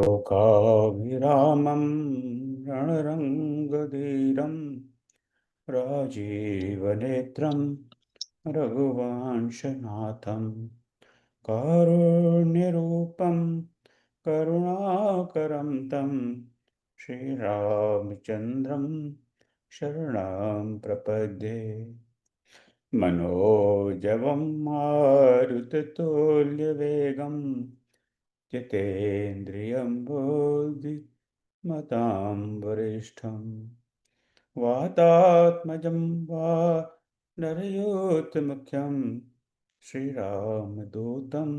लोकाभिरामं रणरङ्गधीरं राजीवनेत्रं रघुवंशनाथं कारुण्यरूपं करुणाकरं तं श्रीरामचन्द्रं शरणं प्रपद्ये। मनोजवं मारुततुल्यवेगं जितेन्द्रियं बुद्धिमतां वरिष्ठं वातात्मजं वा नरयोत्तमुख्यं श्रीरामदूतं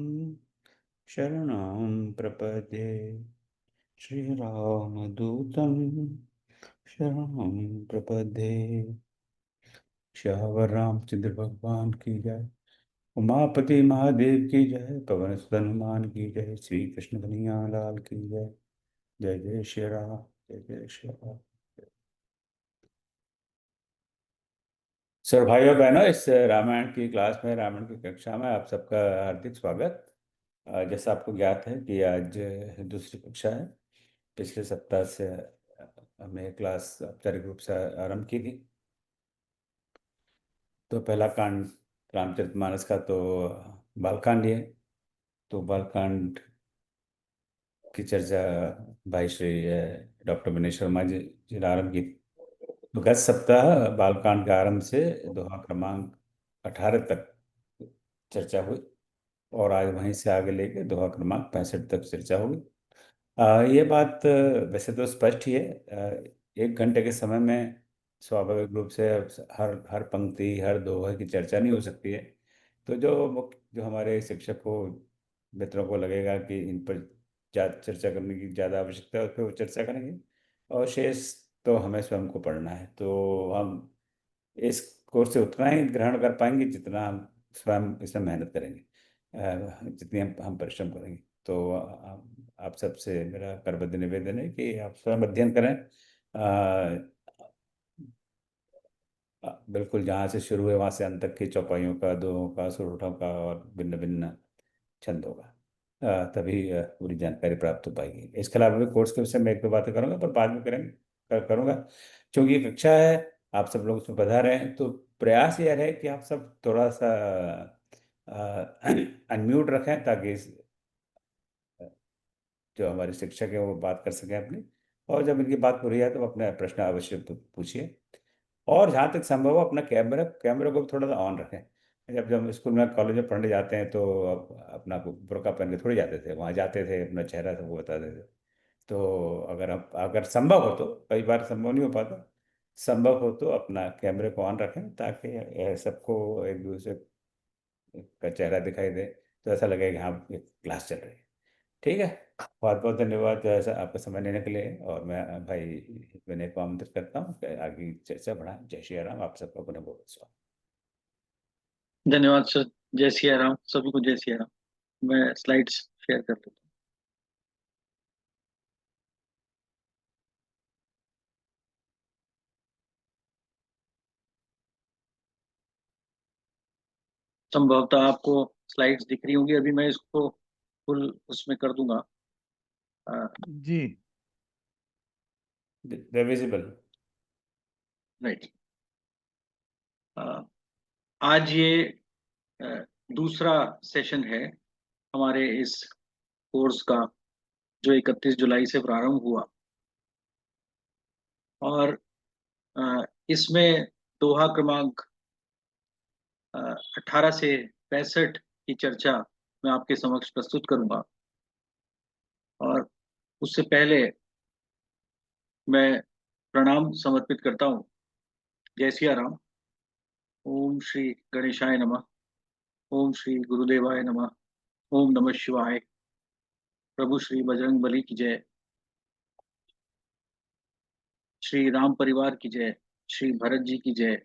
शरणं प्रपद्ये। श्रीरामदूतं शरणं प्रपद्ये। श्यावर रामचंद्र भगवान की जय। उमापति महादेव की जय। पवन सुत हनुमान की जय। श्री कृष्ण कन्हैया लाल की जय। जय जय श्री राम। जय जय श्री राम। सर भाइयों बहनों, इस रामायण की क्लास में, रामायण की कक्षा में आप सबका हार्दिक स्वागत। जैसा आपको ज्ञात है कि आज दूसरी कक्षा है। पिछले सप्ताह से हमने क्लास औपचारिक रूप से आरंभ की थी। तो पहला कांड रामचरितमानस का तो बालकांड ही है। तो बालकांड की चर्चा भाई श्री डॉक्टर विनय शर्मा जी ने आरंभ की। तो गत सप्ताह बालकांड के आरंभ से दोहा क्रमांक 18 तक चर्चा हुई और आज वहीं से आगे लेके दोहा क्रमांक 65 तक चर्चा होगी। ये बात वैसे तो स्पष्ट ही है। 1 घंटे के समय में स्वाभाविक रूप से हर हर पंक्ति, हर दोहे की चर्चा नहीं हो सकती है। तो जो हमारे शिक्षक को, मित्रों को लगेगा कि इन पर चर्चा करने की ज़्यादा आवश्यकता है, उस पर वो चर्चा करेंगे। और शेष तो हमें स्वयं को पढ़ना है। तो हम इस कोर्स से उतना ही ग्रहण कर पाएंगे जितना हम स्वयं इसमें मेहनत करेंगे, जितनी हम परिश्रम करेंगे। तो आप सबसे मेरा करबद्ध निवेदन है कि आप स्वयं अध्ययन करें। बिल्कुल जहाँ से शुरू है वहाँ से अंत तक की चौपाइयों का, दोहों का, सुरोठों का और भिन्न भिन्न छंदों का, तभी पूरी जानकारी प्राप्त हो पाएगी। इसके अलावा भी कोर्स के विषय में एक दो बातें करूंगा, पर बाद में करूंगा। क्योंकि ये कक्षा है, आप सब लोग उसमें पधारे हैं, तो प्रयास यह है कि आप सब थोड़ा सा अनम्यूट रखें ताकि जो हमारे शिक्षक हैं वो बात कर सकें अपनी। और जब इनकी बात पूरी है तो अपने प्रश्न अवश्य पूछिए। और जहाँ तक संभव हो अपना कैमरा कैमरा को भी थोड़ा सा ऑन रखें। जब जब स्कूल में, कॉलेज में पढ़ने जाते हैं तो अपना बुर्का पहन के थोड़ी जाते थे, वहाँ जाते थे अपना चेहरा सबको बताते थे। तो अगर संभव हो तो, कई बार संभव नहीं हो पाता, संभव हो तो अपना कैमरे को ऑन रखें ताकि सबको एक दूसरे का चेहरा दिखाई दे, तो ऐसा लगेगा कि हाँ एक क्लास चल रही है। ठीक है। बहुत बहुत धन्यवाद ऐसा आपका समय लेने के लिए। और मैं भाई विनय को आमंत्रित करता हूँ कि आगे चर्चा बढ़ाएं। जय श्री राम। आप सबका पुनः बहुत स्वागत। धन्यवाद सर। जय सिया राम, सभी को जय सिया राम। मैं स्लाइड्स शेयर कर देता हूँ। संभवतः आपको स्लाइड्स दिख रही होंगी। अभी मैं इसको फुल उसमें कर दूंगा। जी विजिबल। राइट। आज ये अ, दूसरा सेशन है हमारे इस कोर्स का, जो 31 जुलाई से प्रारंभ हुआ। और इसमें दोहा क्रमांक 18 से 65 की चर्चा मैं आपके समक्ष प्रस्तुत करूंगा। और उससे पहले मैं प्रणाम समर्पित करता हूँ। जय सिया राम। ओम श्री गणेशाय नमः। ओम श्री गुरुदेवाय नमः। ओम नमः शिवाय। प्रभु श्री बजरंग बली की जय। श्री राम परिवार की जय। श्री भरत जी की जय।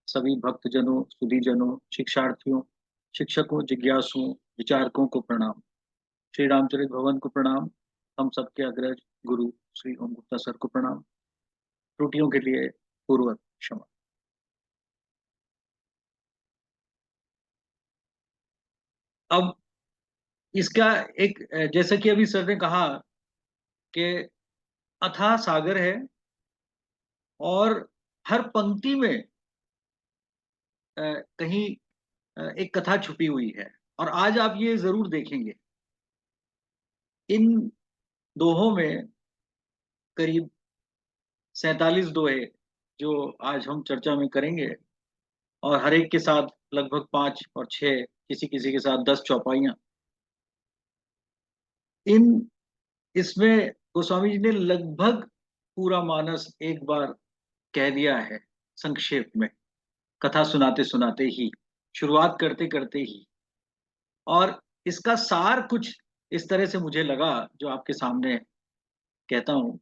सभी भक्तजनों, सुधीजनों, शिक्षार्थियों, शिक्षकों, जिज्ञासुओं, विचारकों को प्रणाम। श्री रामचरित भवन को प्रणाम। हम सबके अग्रज गुरु श्री ओम गुप्ता सर को प्रणाम। त्रुटियों के लिए पूर्वक क्षमा। अब इसका एक, जैसा कि अभी सर ने कहा कि अथाह सागर है और हर पंक्ति में कहीं एक कथा छुपी हुई है। और आज आप ये जरूर देखेंगे, इन दोहों में करीब 47 दोहे जो आज हम चर्चा में करेंगे, और हर एक के साथ लगभग 5 और 6, किसी किसी के साथ 10 चौपाइयां। इन इसमें गोस्वामी जी ने लगभग पूरा मानस एक बार कह दिया है, संक्षेप में, कथा सुनाते सुनाते ही, शुरुआत करते करते ही। और इसका सार कुछ इस तरह से मुझे लगा, जो आपके सामने कहता हूं।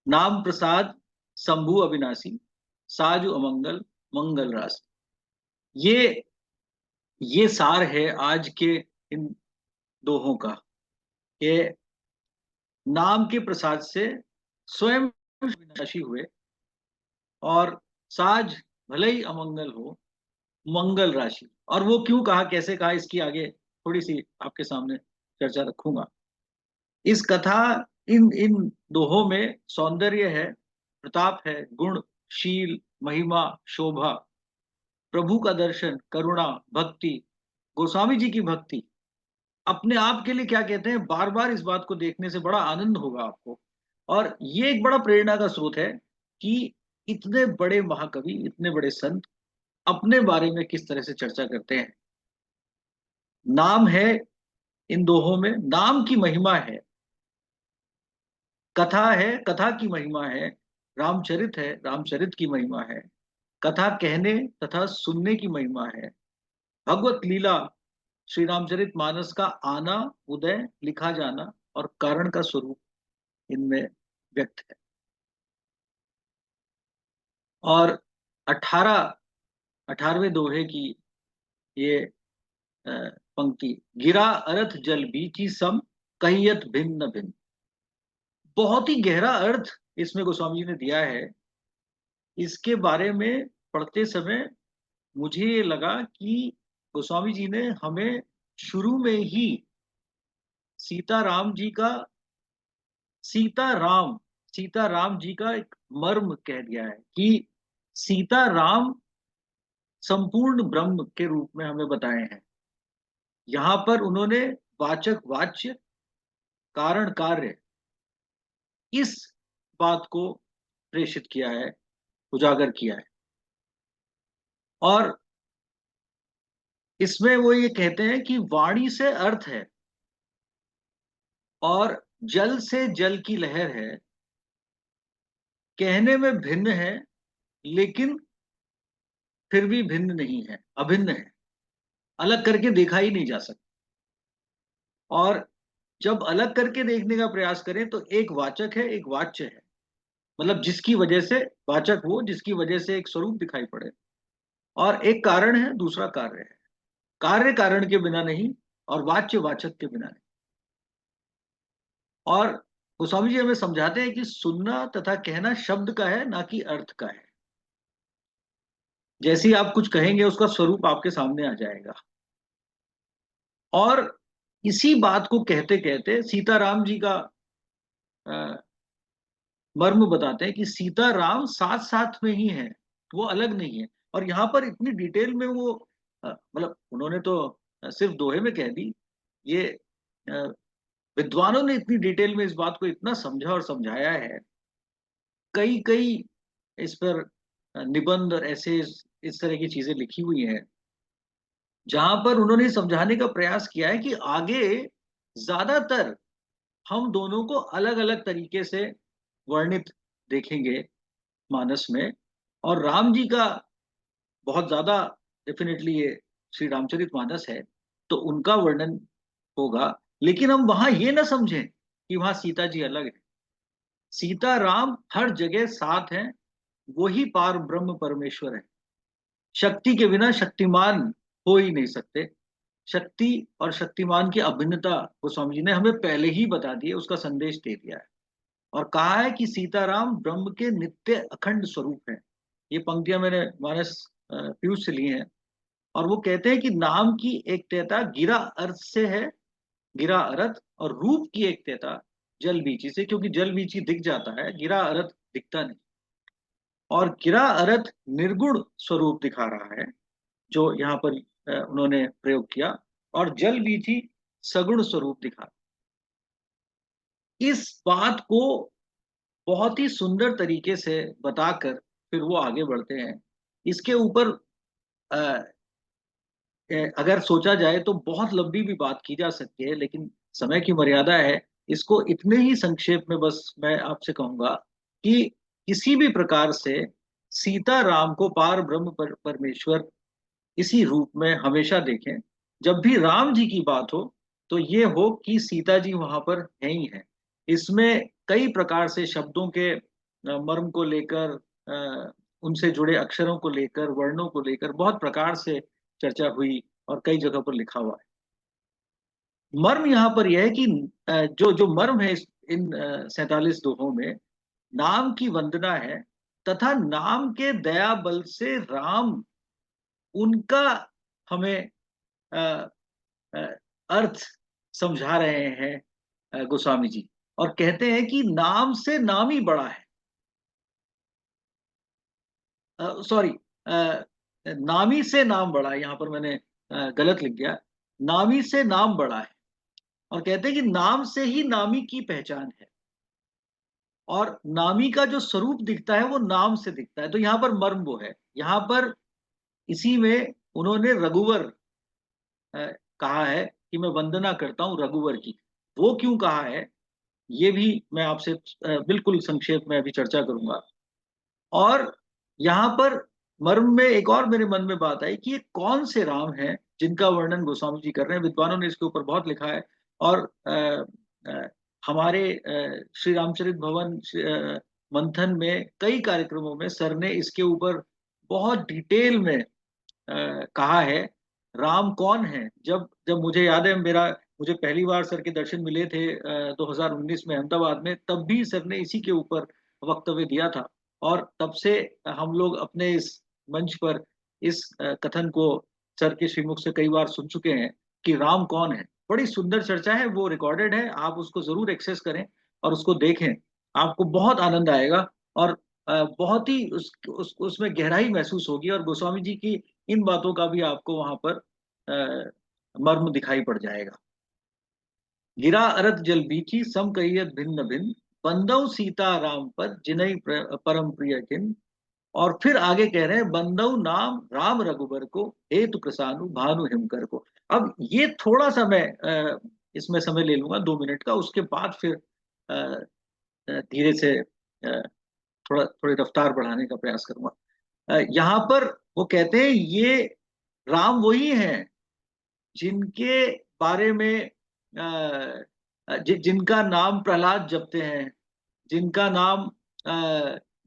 नाम प्रसाद शंभु अविनाशी, साजु अमंगल मंगल राशि। ये सार है आज के इन दोहों का, कि नाम के प्रसाद से स्वयं विनाशी हुए, और साज भले ही अमंगल हो, मंगल राशि। और वो क्यों कहा, कैसे कहा, इसकी आगे थोड़ी सी आपके सामने चर्चा रखूंगा। इस कथा, इन इन दोहों में सौंदर्य है, प्रताप है, गुण, शील, महिमा, शोभा, प्रभु का दर्शन, करुणा, भक्ति, गोस्वामी जी की भक्ति। अपने आप के लिए क्या कहते हैं, बार बार इस बात को देखने से बड़ा आनंद होगा आपको। और ये एक बड़ा प्रेरणा का स्रोत है कि इतने बड़े महाकवि, इतने बड़े संत अपने बारे में किस तरह से चर्चा करते हैं। नाम है इन दोहों में, नाम की महिमा है, कथा है, कथा की महिमा है, रामचरित है, रामचरित की महिमा है, कथा कहने तथा सुनने की महिमा है, भगवत लीला, श्री रामचरित मानस का आना, उदय, लिखा जाना और कारण का स्वरूप इनमें व्यक्त है। और 18वें दोहे की ये पंक्ति, गिरा अर्थ जल बीची सम, कहियत भिन्न भिन्न। बहुत ही गहरा अर्थ इसमें गोस्वामी जी ने दिया है। इसके बारे में पढ़ते समय मुझे ये लगा कि गोस्वामी जी ने हमें शुरू में ही सीताराम जी का, सीताराम सीताराम जी का एक मर्म कह दिया है, कि सीताराम संपूर्ण ब्रह्म के रूप में हमें बताए हैं। यहां पर उन्होंने वाचक वाच्य, कारण कार्य, इस बात को प्रेषित किया है, उजागर किया है। और इसमें वो ये कहते हैं कि वाणी से अर्थ है, और जल से जल की लहर है, कहने में भिन्न है लेकिन फिर भी भिन्न नहीं है, अभिन्न है, अलग करके देखा ही नहीं जा सकता। और जब अलग करके देखने का प्रयास करें तो एक वाचक है, एक वाच्य है, मतलब जिसकी वजह से, वाचक वो जिसकी वजह से एक स्वरूप दिखाई पड़े, और एक कारण है, दूसरा कार्य है। कार्य कारण के बिना नहीं, और वाच्य वाचक के बिना नहीं। और गोस्वामी जी हमें समझाते हैं कि सुनना तथा कहना शब्द का है, ना कि अर्थ का है। जैसे ही आप कुछ कहेंगे उसका स्वरूप आपके सामने आ जाएगा। और इसी बात को कहते कहते सीताराम जी का मर्म बताते हैं कि सीताराम साथ साथ में ही है, वो अलग नहीं है। और यहाँ पर इतनी डिटेल में वो मतलब उन्होंने तो सिर्फ दोहे में कह दी, ये अ, विद्वानों ने इतनी डिटेल में इस बात को इतना समझा और समझाया है। कई कई इस पर निबंध और ऐसे इस तरह की चीजें लिखी हुई हैं, जहां पर उन्होंने समझाने का प्रयास किया है कि आगे ज्यादातर हम दोनों को अलग अलग तरीके से वर्णित देखेंगे मानस में। और राम जी का बहुत ज्यादा, डेफिनेटली ये श्री रामचरित मानस है तो उनका वर्णन होगा। लेकिन हम वहां ये ना समझें कि वहां सीता जी अलग है। सीता राम हर जगह साथ हैं, वही पार ब्रह्म परमेश्वर है। शक्ति के बिना शक्तिमान हो ही नहीं सकते। शक्ति और शक्तिमान की अभिन्नता गोस्वामी जी ने हमें पहले ही बता दी है, उसका संदेश दे दिया है। और कहा है कि सीताराम ब्रह्म के नित्य अखंड स्वरूप है। ये पंक्तियां मैंने मानस पीयूष से ली हैं। और वो कहते हैं कि नाम की एकता गिरा अर्थ से है, गिरा अर्थ, और रूप की एकता जल बीची से, क्योंकि जल बीची दिख जाता है, गिरा अरथ दिखता नहीं। और गिरा अरथ निर्गुण स्वरूप दिखा रहा है जो यहाँ पर उन्होंने प्रयोग किया, और जल बीची सगुण स्वरूप दिखा। इस बात को बहुत ही सुंदर तरीके से बताकर फिर वो आगे बढ़ते हैं। इसके ऊपर अ, अगर सोचा जाए तो बहुत लंबी भी बात की जा सकती है, लेकिन समय की मर्यादा है। इसको इतने ही संक्षेप में बस मैं आपसे कहूंगा कि किसी भी प्रकार से सीता राम को पार ब्रह्म परमेश्वर इसी रूप में हमेशा देखें। जब भी राम जी की बात हो तो ये हो कि सीता जी वहां पर है ही है। इसमें कई प्रकार से शब्दों के मर्म को लेकर, उनसे जुड़े अक्षरों को लेकर, वर्णों को लेकर बहुत प्रकार से चर्चा हुई और कई जगह पर लिखा हुआ है। मर्म यहाँ पर यह है कि जो जो मर्म है इन 47 दोहों में, नाम की वंदना है, तथा नाम के दया बल से राम उनका हमें अ, अ, अर्थ समझा रहे हैं गोस्वामी जी। और कहते हैं कि नाम से नाम ही बड़ा है। सॉरी, नामी से नाम बड़ा है, यहाँ पर मैंने गलत लिख गया। नामी से नाम बड़ा है। और कहते हैं कि नाम से ही नामी की पहचान है, और नामी का जो स्वरूप दिखता है वो नाम से दिखता है। तो यहाँ पर मर्म वो है। यहाँ पर इसी में उन्होंने रघुवर अ, कहा है कि मैं वंदना करता हूं रघुवर की। वो क्यों कहा है ये भी मैं आपसे बिल्कुल संक्षेप में अभी चर्चा करूंगा। और यहाँ पर मर्म में एक और मेरे मन में बात आई कि ये कौन से राम हैं जिनका वर्णन गोस्वामी जी कर रहे हैं। विद्वानों ने इसके ऊपर बहुत लिखा है। और अ, हमारे श्री रामचरित भवन मंथन में कई कार्यक्रमों में सर ने इसके ऊपर बहुत डिटेल में कहा है राम कौन है। जब जब मुझे याद है, मेरा मुझे पहली बार सर के दर्शन मिले थे 2019 में अहमदाबाद में, तब भी सर ने इसी के ऊपर वक्तव्य दिया था। और तब से हम लोग अपने इस मंच पर इस कथन को सर के श्रीमुख से कई बार सुन चुके हैं कि राम कौन है। बड़ी सुंदर चर्चा है, वो रिकॉर्डेड है, आप उसको जरूर एक्सेस करें और उसको देखें। आपको बहुत आनंद आएगा और बहुत ही उसमें गहराई महसूस होगी, और गोस्वामी जी की इन बातों का भी आपको वहां पर मर्म दिखाई पड़ जाएगा। गिरा अरत जल बीची सम कहियत भिन्न भिन्न, बंदौ सीता राम पर जिनई परम प्रिय किन। और फिर आगे कह रहे हैं बंदौ नाम राम रघुबर को, हेतु कृसानु भानु हिमकर को। अब ये थोड़ा सा मैं इसमें समय ले लूंगा 2 मिनट का, उसके बाद फिर धीरे से थोड़ा थोड़ी रफ्तार बढ़ाने का प्रयास करूंगा। यहाँ पर वो कहते हैं ये राम वही हैं जिनके बारे में जिनका नाम प्रहलाद जपते हैं, जिनका नाम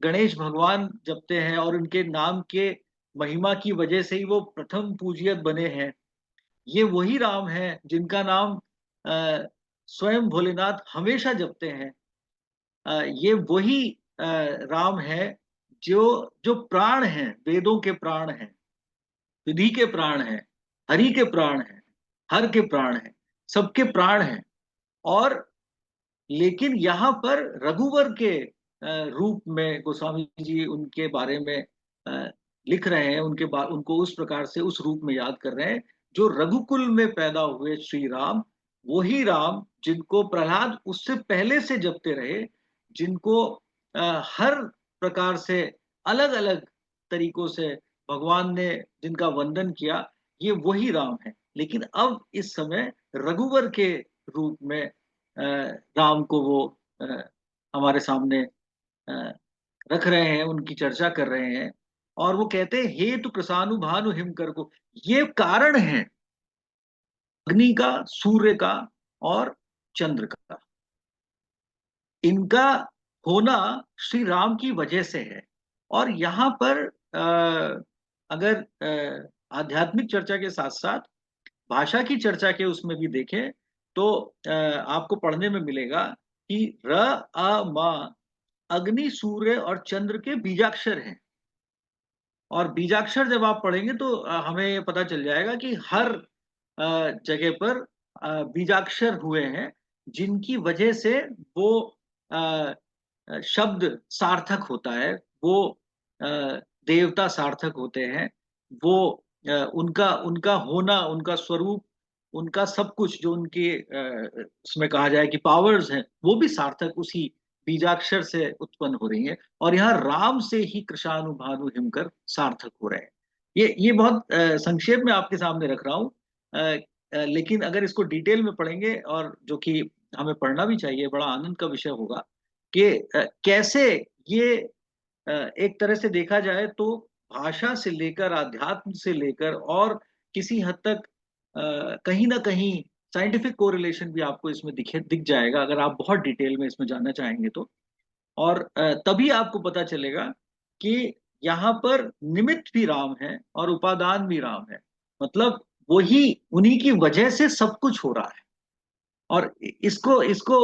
गणेश भगवान जपते हैं, और उनके नाम के महिमा की वजह से ही वो प्रथम पूजियत बने हैं। ये वही राम हैं जिनका नाम स्वयं भोलेनाथ हमेशा जपते हैं। ये वही राम है जो जो प्राण हैं, वेदों के प्राण हैं, विधि के प्राण हैं, हरि के प्राण हैं, हर के प्राण हैं, सबके प्राण हैं। और लेकिन यहाँ पर रघुवर के रूप में गोस्वामी जी उनके बारे में अ, लिख रहे हैं, उनको उस प्रकार से उस रूप में याद कर रहे हैं जो रघुकुल में पैदा हुए श्री राम। वही राम जिनको प्रहलाद उससे पहले से जपते रहे, जिनको हर प्रकार से अलग अलग तरीकों से भगवान ने जिनका वंदन किया, ये वही राम है। लेकिन अब इस समय रघुवर के रूप में राम को वो अ, हमारे सामने अ, रख रहे हैं, उनकी चर्चा कर रहे हैं। और वो कहते हैं हेतु कृसानु भानु हिमकर को। ये कारण है अग्नि का, सूर्य का और चंद्र का। इनका होना श्री राम की वजह से है। और यहाँ पर अगर आध्यात्मिक चर्चा के साथ साथ भाषा की चर्चा के उसमें भी देखें तो आपको पढ़ने में मिलेगा कि र अ म अग्नि, सूर्य और चंद्र के बीजाक्षर हैं। और बीजाक्षर जब आप पढ़ेंगे तो हमें ये पता चल जाएगा कि हर जगह पर बीजाक्षर हुए हैं। जिनकी वजह से वो शब्द सार्थक होता है, वो अ, देवता सार्थक होते हैं, वो उनका उनका होना, उनका स्वरूप, उनका सब कुछ जो उनके उसमें कहा जाए कि पावर्स हैं, वो भी सार्थक उसी बीजाक्षर से उत्पन्न हो रही हैं। और यहाँ राम से ही कृशानु भानु हिमकर सार्थक हो रहे हैं। ये बहुत संक्षेप में आपके सामने रख रहा हूँ। लेकिन अगर इसको डिटेल में पढ़ेंगे, और जो कि हमें पढ़ना भी चाहिए, बड़ा आनंद का विषय होगा कि कैसे ये एक तरह से देखा जाए तो भाषा से लेकर, आध्यात्म से लेकर, और किसी हद तक कहीं ना कहीं साइंटिफिक कोरिलेशन भी आपको इसमें दिख जाएगा, अगर आप बहुत डिटेल में इसमें जानना चाहेंगे तो। और तभी आपको पता चलेगा कि यहाँ पर निमित्त भी राम है और उपादान भी राम है। मतलब वही, उन्हीं की वजह से सब कुछ हो रहा है। और इसको इसको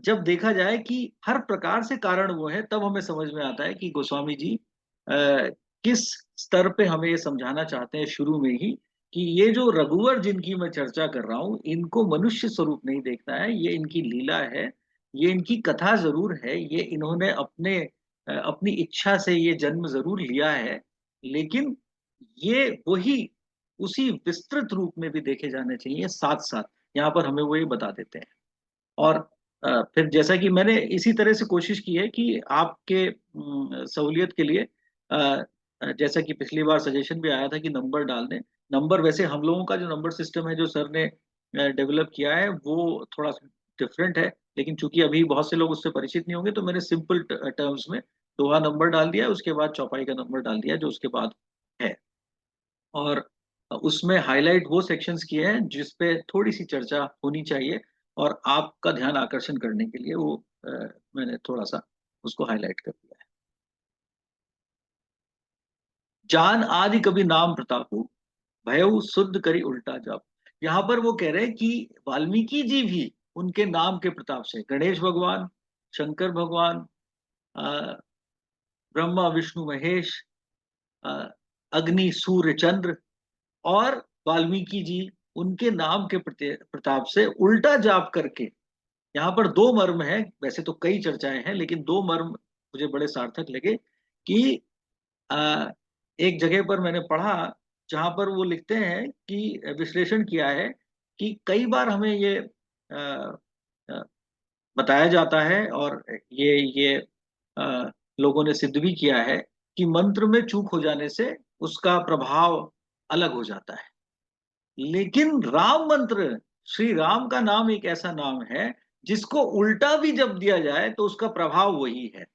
जब देखा जाए कि हर प्रकार से कारण वो है, तब हमें समझ में आता है कि गोस्वामी जी किस स्तर पे हमें ये समझाना चाहते हैं शुरू में ही, कि ये जो रघुवर जिनकी मैं चर्चा कर रहा हूँ, इनको मनुष्य स्वरूप नहीं देखना है, ये इनकी लीला है, ये इनकी कथा जरूर है, ये इन्होंने अपनी इच्छा से ये जन्म जरूर लिया है, लेकिन ये वही उसी विस्तृत रूप में भी देखे जाने चाहिए साथ साथ। यहाँ पर हमें वो ये बता देते हैं। और फिर जैसा कि मैंने इसी तरह से कोशिश की है कि आपके सहूलियत के लिए, जैसा कि पिछली बार सजेशन भी आया था कि नंबर डाल दें। नंबर, वैसे हम लोगों का जो नंबर सिस्टम है जो सर ने डेवलप किया है, वो थोड़ा डिफरेंट है, लेकिन चूंकि अभी बहुत से लोग उससे परिचित नहीं होंगे, तो मैंने सिंपल टर्म्स में दोहा नंबर डाल दिया है, उसके बाद चौपाई का नंबर डाल दिया है जो उसके बाद है। और उसमें हाईलाइट वो सेक्शंस किए हैं जिस पे थोड़ी सी चर्चा होनी चाहिए, और आपका ध्यान आकर्षण करने के लिए वो मैंने थोड़ा सा उसको हाईलाइट कर दिया है। जान आदि कभी नाम प्रतापु, भयउ शुद्ध करी उल्टा जाप। यहाँ पर वो कह रहे हैं कि वाल्मीकि जी भी उनके नाम के प्रताप से, गणेश भगवान, शंकर भगवान, अ, ब्रह्मा विष्णु महेश, अ, अग्नि सूर्य चंद्र, और वाल्मीकि जी उनके नाम के प्रताप से उल्टा जाप करके, यहाँ पर दो मर्म है, वैसे तो कई चर्चाएं हैं, लेकिन दो मर्म मुझे बड़े सार्थक लगे। कि आ, एक जगह पर मैंने पढ़ा जहां पर वो लिखते हैं कि विश्लेषण किया है कि कई बार हमें ये आ, आ, बताया जाता है, और ये लोगों ने सिद्ध भी किया है कि मंत्र में चूक हो जाने से उसका प्रभाव अलग हो जाता है। लेकिन राम मंत्र, श्री राम का नाम एक ऐसा नाम है जिसको उल्टा भी जब दिया जाए तो उसका प्रभाव वही है।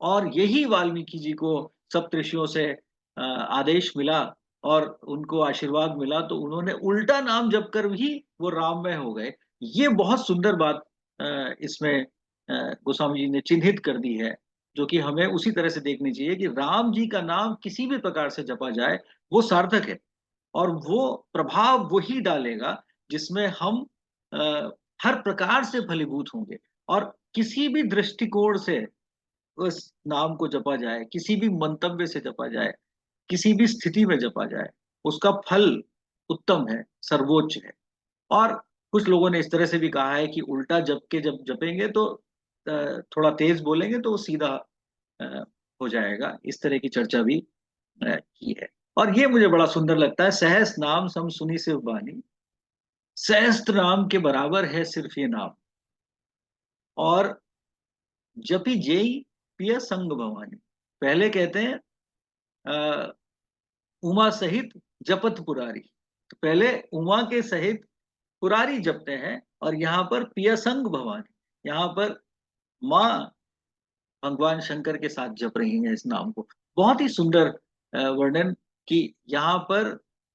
और यही वाल्मीकि जी को सप्तऋषियों से आदेश मिला और उनको आशीर्वाद मिला, तो उन्होंने उल्टा नाम जप कर भी वो राममय हो गए। ये बहुत सुंदर बात इसमें गोस्वामी जी ने चिन्हित कर दी है, जो कि हमें उसी तरह से देखनी चाहिए कि राम जी का नाम किसी भी प्रकार से जपा जाए वो सार्थक है, और वो प्रभाव वही डालेगा जिसमें हम अ, हर प्रकार से फलीभूत होंगे। और किसी भी दृष्टिकोण से उस नाम को जपा जाए, किसी भी मंतव्य से जपा जाए, किसी भी स्थिति में जपा जाए, उसका फल उत्तम है, सर्वोच्च है। और कुछ लोगों ने इस तरह से भी कहा है कि उल्टा जप के जब जपेंगे तो थोड़ा तेज बोलेंगे तो वो सीधा अ, हो जाएगा। इस तरह की चर्चा भी की है। और ये मुझे बड़ा सुंदर लगता है, सहस नाम सम सुनी सिर्फ बानी, सहस्त्र नाम के बराबर है सिर्फ ये नाम, और जपी जेई पिय संग भवानी। पहले कहते हैं अ, उमा सहित जपत पुरारी, तो पहले उमा के सहित पुरारी जपते हैं, और यहाँ पर पिय संग भवानी, यहाँ पर माँ भगवान शंकर के साथ जप रही हैं इस नाम को। बहुत ही सुंदर वर्णन, कि यहाँ पर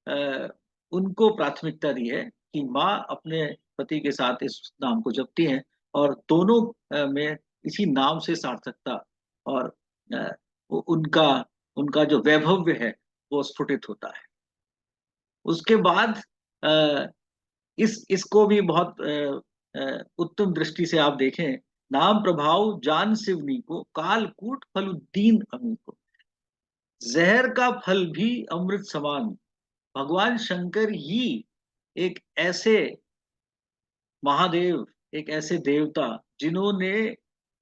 अ, उनको प्राथमिकता दी है कि माँ अपने पति के साथ इस नाम को जपती हैं, और दोनों में इसी नाम से सार्थकता और अ, उनका उनका जो वैभव्य है वो स्फुटित होता है। उसके बाद अ, इस इसको भी बहुत उत्तम दृष्टि से आप देखें। नाम प्रभाव जान सिवनी को, कालकूट फल दीन अमी को, जहर का फल भी अमृत समान। भगवान शंकर ही एक ऐसे महादेव एक ऐसे देवता जिन्होंने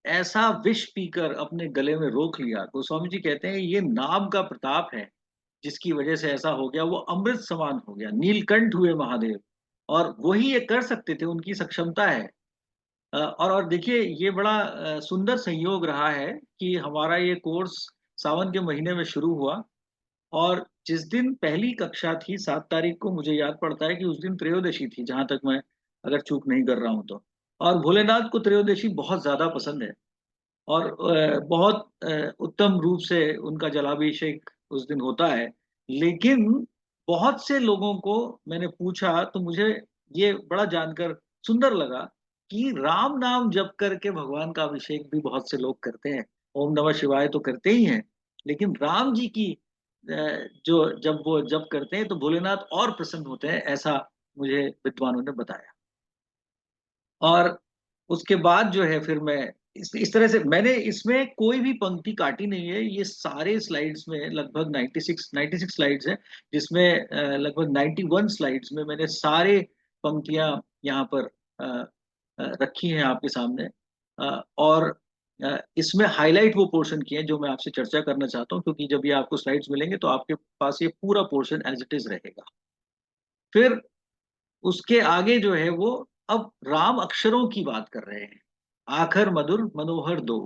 ऐसा विष पीकर अपने गले में रोक लिया। गोस्वामी जी कहते हैं ये नाम का प्रताप है जिसकी वजह से ऐसा हो गया, वो अमृत समान हो गया, नीलकंठ हुए महादेव। और वही ये कर सकते थे, उनकी सक्षमता है। और देखिए ये बड़ा सुंदर संयोग रहा है कि हमारा ये कोर्स सावन के महीने में शुरू हुआ, और जिस दिन पहली कक्षा थी 7 तारीख को, मुझे याद पड़ता है कि उस दिन त्रयोदशी थी, जहां तक मैं अगर चूक नहीं कर रहा हूं तो। और भोलेनाथ को त्रयोदशी बहुत ज्यादा पसंद है, और बहुत उत्तम रूप से उनका जलाभिषेक उस दिन होता है। लेकिन बहुत से लोगों को मैंने पूछा तो मुझे ये बड़ा जानकर सुंदर लगा कि राम नाम जप करके भगवान का अभिषेक भी बहुत से लोग करते हैं। ओम नमः शिवाय तो करते ही हैं, लेकिन राम जी की जो जब वो जप करते हैं तो भोलेनाथ और प्रसन्न होते हैं, ऐसा मुझे विद्वानों ने बताया। और उसके बाद जो है फिर मैं इस तरह से मैंने इसमें कोई भी पंक्ति काटी नहीं है। ये सारे स्लाइड्स में लगभग 96 स्लाइड्स हैं, जिसमें लगभग 91 स्लाइड्स में मैंने सारे पंक्तियां यहाँ पर रखी हैं आपके सामने। और इसमें हाईलाइट वो पोर्शन किए हैं जो मैं आपसे चर्चा करना चाहता हूँ, क्योंकि जब ये आपको स्लाइड्स मिलेंगे तो आपके पास ये पूरा पोर्शन एज इट इज रहेगा। फिर उसके आगे जो है वो अब राम अक्षरों की बात कर रहे हैं। आखर मधुर मनोहर दो,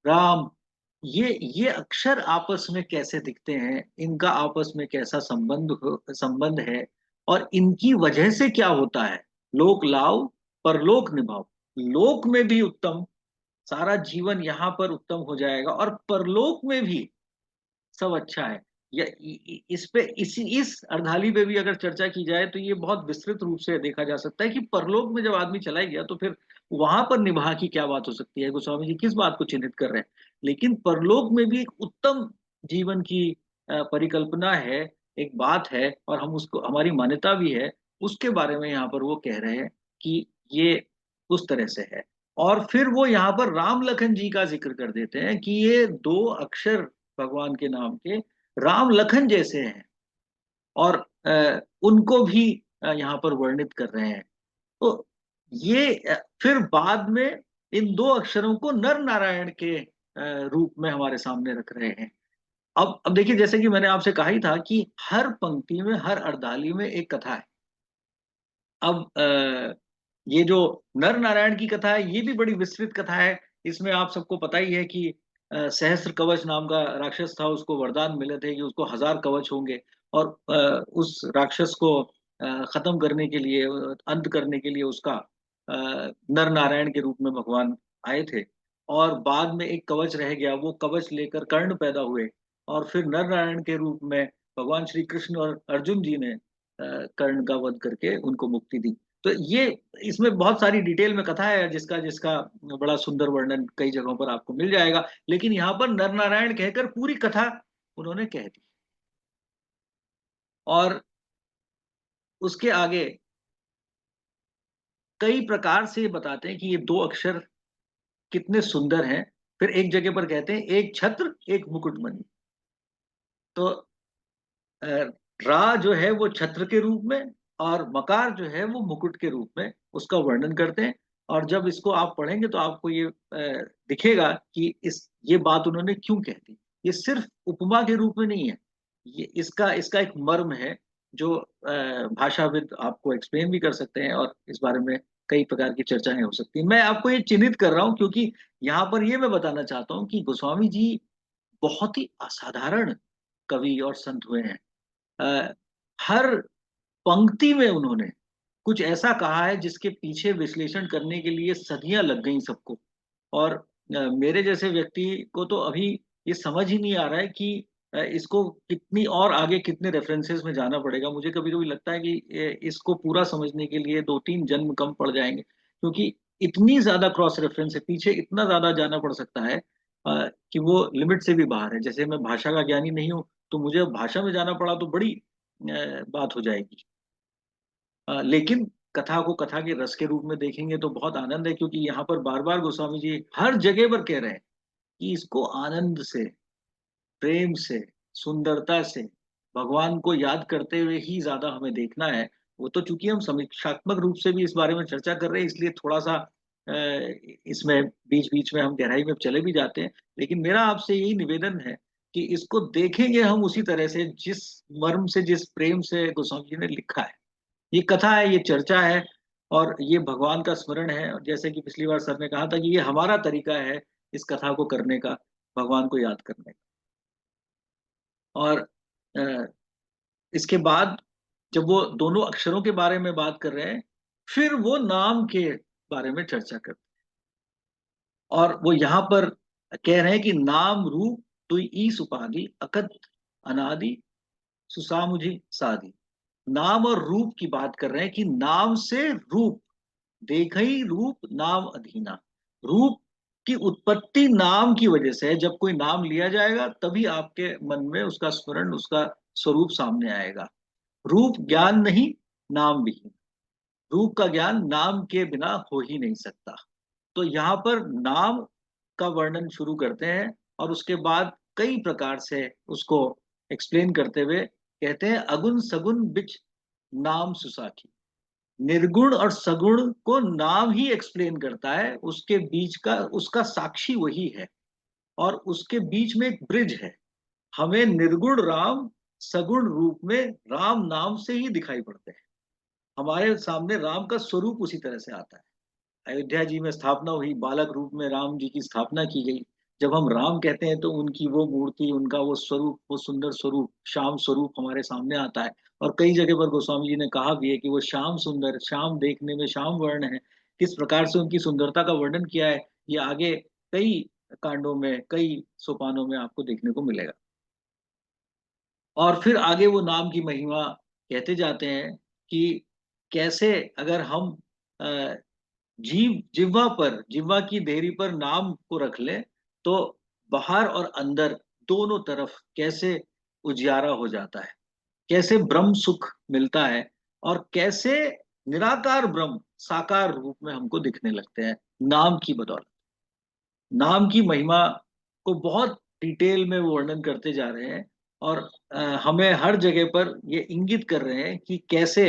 राम, ये अक्षर आपस में कैसे दिखते हैं, इनका आपस में कैसा संबंध है, और इनकी वजह से क्या होता है। लोक लाओ परलोक निभाओ, लोक में भी उत्तम, सारा जीवन यहाँ पर उत्तम हो जाएगा, और परलोक में भी सब अच्छा है। या इस पे इस अर्धाली पे भी अगर चर्चा की जाए तो ये बहुत विस्तृत रूप से देखा जा सकता है कि परलोक में जब आदमी चला गया तो फिर वहां पर निभा की क्या बात हो सकती है। गोस्वामी जी किस बात को चिन्हित कर रहे हैं, लेकिन परलोक में भी एक उत्तम जीवन की परिकल्पना है, एक बात है, और हम उसको हमारी मान्यता भी है। उसके बारे में यहाँ पर वो कह रहे हैं कि ये उस तरह से है। और फिर वो यहाँ पर राम लखन जी का जिक्र कर देते हैं कि ये दो अक्षर भगवान के नाम के राम लखन जैसे हैं, और उनको भी यहाँ पर वर्णित कर रहे हैं। तो ये फिर बाद में इन दो अक्षरों को नर नारायण के रूप में हमारे सामने रख रहे हैं। अब देखिए, जैसे कि मैंने आपसे कहा ही था कि हर पंक्ति में, हर अर्धाली में एक कथा है। अब ये जो नर नारायण की कथा है ये भी बड़ी विस्तृत कथा है। इसमें आप सबको पता ही है कि सहस्त्र कवच नाम का राक्षस था, उसको वरदान मिले थे कि उसको 1000 कवच होंगे। और उस राक्षस को खत्म करने के लिए, अंत करने के लिए उसका नर नारायण के रूप में भगवान आए थे। और बाद में एक कवच रह गया, वो कवच लेकर कर्ण पैदा हुए, और फिर नर नारायण के रूप में भगवान श्री कृष्ण और अर्जुन जी ने कर्ण का वध करके उनको मुक्ति दी। तो ये इसमें बहुत सारी डिटेल में कथा है, जिसका जिसका बड़ा सुंदर वर्णन कई जगहों पर आपको मिल जाएगा। लेकिन यहाँ पर नर नारायण कहकर पूरी कथा उन्होंने कह दी। और उसके आगे कई प्रकार से बताते हैं कि ये दो अक्षर कितने सुंदर हैं। फिर एक जगह पर कहते हैं एक छत्र एक मुकुटमणि। तो अ, रा जो है वो छत्र के रूप में, और मकार जो है वो मुकुट के रूप में उसका वर्णन करते हैं। और जब इसको आप पढ़ेंगे तो आपको ये दिखेगा कि ये बात उन्होंने क्यों कह दी। ये सिर्फ उपमा के रूप में नहीं है, ये इसका इसका एक मर्म है जो भाषाविद आपको एक्सप्लेन भी कर सकते हैं, और इस बारे में कई प्रकार की चर्चाएं हो सकती हैं। मैं आपको ये चिन्हित कर रहा हूँ क्योंकि यहाँ पर ये मैं बताना चाहता हूँ कि गोस्वामी जी बहुत ही असाधारण कवि और संत हुए हैं। अ, हर पंक्ति में उन्होंने कुछ ऐसा कहा है जिसके पीछे विश्लेषण करने के लिए सदियां लग गई सबको। और मेरे जैसे व्यक्ति को तो अभी ये समझ ही नहीं आ रहा है कि इसको कितनी और आगे कितने रेफरेंसेस में जाना पड़ेगा। मुझे कभी कभी लगता है कि इसको पूरा समझने के लिए 2-3 जन्म कम पड़ जाएंगे, क्योंकि इतनी ज्यादा क्रॉस रेफरेंस है, पीछे इतना ज्यादा जाना पड़ सकता है कि वो लिमिट से भी बाहर है। जैसे मैं भाषा का ज्ञानी नहीं हूँ, तो मुझे भाषा में जाना पड़ा तो बड़ी बात हो जाएगी। लेकिन कथा को कथा के रस के रूप में देखेंगे तो बहुत आनंद है, क्योंकि यहाँ पर बार बार गोस्वामी जी हर जगह पर कह रहे हैं कि इसको आनंद से, प्रेम से, सुंदरता से, भगवान को याद करते हुए ही ज्यादा हमें देखना है। वो तो चूंकि हम समीक्षात्मक रूप से भी इस बारे में चर्चा कर रहे हैं, इसलिए थोड़ा सा इसमें बीच बीच में हम गहराई में चले भी जाते हैं। लेकिन मेरा आपसे यही निवेदन है कि इसको देखेंगे हम उसी तरह से, जिस मर्म से, जिस प्रेम से गोस्वामी जी ने लिखा है। ये कथा है, ये चर्चा है, और ये भगवान का स्मरण है। और जैसे कि पिछली बार सर ने कहा था कि ये हमारा तरीका है इस कथा को करने का, भगवान को याद करने का। और अ, इसके बाद जब वो दोनों अक्षरों के बारे में बात कर रहे हैं, फिर वो नाम के बारे में चर्चा करते हैं। और वो यहाँ पर कह रहे हैं कि नाम रूप दुई ईस उपाधि अकत अनादि सुसामुझि साधि। नाम और रूप की बात कर रहे हैं कि नाम से रूप, देखई रूप नाम अधीना। रूप की उत्पत्ति नाम की वजह से है। जब कोई नाम लिया जाएगा तभी आपके मन में उसका स्मरण, उसका स्वरूप सामने आएगा। रूप ज्ञान नहीं, नाम भी। रूप का ज्ञान नाम के बिना हो ही नहीं सकता। तो यहाँ पर नाम का वर्णन शुरू करते हैं, और उसके बाद कई प्रकार से उसको एक्सप्लेन करते हुए कहते हैं, अगुण सगुण बिच नाम सुसाखी। निर्गुण और सगुण को नाम ही एक्सप्लेन करता है, उसके बीच का, उसका साक्षी वही है, और उसके बीच में एक ब्रिज है। हमें निर्गुण राम सगुण रूप में राम नाम से ही दिखाई पड़ते हैं। हमारे सामने राम का स्वरूप उसी तरह से आता है। अयोध्या जी में स्थापना हुई, बालक रूप में राम जी की स्थापना की गई। जब हम राम कहते हैं तो उनकी वो मूर्ति, उनका वो स्वरूप, वो सुंदर स्वरूप, श्याम स्वरूप हमारे सामने आता है। और कई जगह पर गोस्वामी जी ने कहा भी है कि वो श्याम सुंदर, श्याम देखने में श्याम वर्ण है। किस प्रकार से उनकी सुंदरता का वर्णन किया है, ये आगे कई कांडों में, कई सोपानों में आपको देखने को मिलेगा। और फिर आगे वो नाम की महिमा कहते जाते हैं कि कैसे अगर हम अ, जिह्वा पर, जिह्वा की देहरी पर नाम को रख ले, तो बाहर और अंदर दोनों तरफ कैसे उजियारा हो जाता है, कैसे ब्रह्म सुख मिलता है, और कैसे निराकार ब्रह्म साकार रूप में हमको दिखने लगते हैं नाम की बदौलत। नाम की महिमा को बहुत डिटेल में वो वर्णन करते जा रहे हैं। और हमें हर जगह पर ये इंगित कर रहे हैं कि कैसे,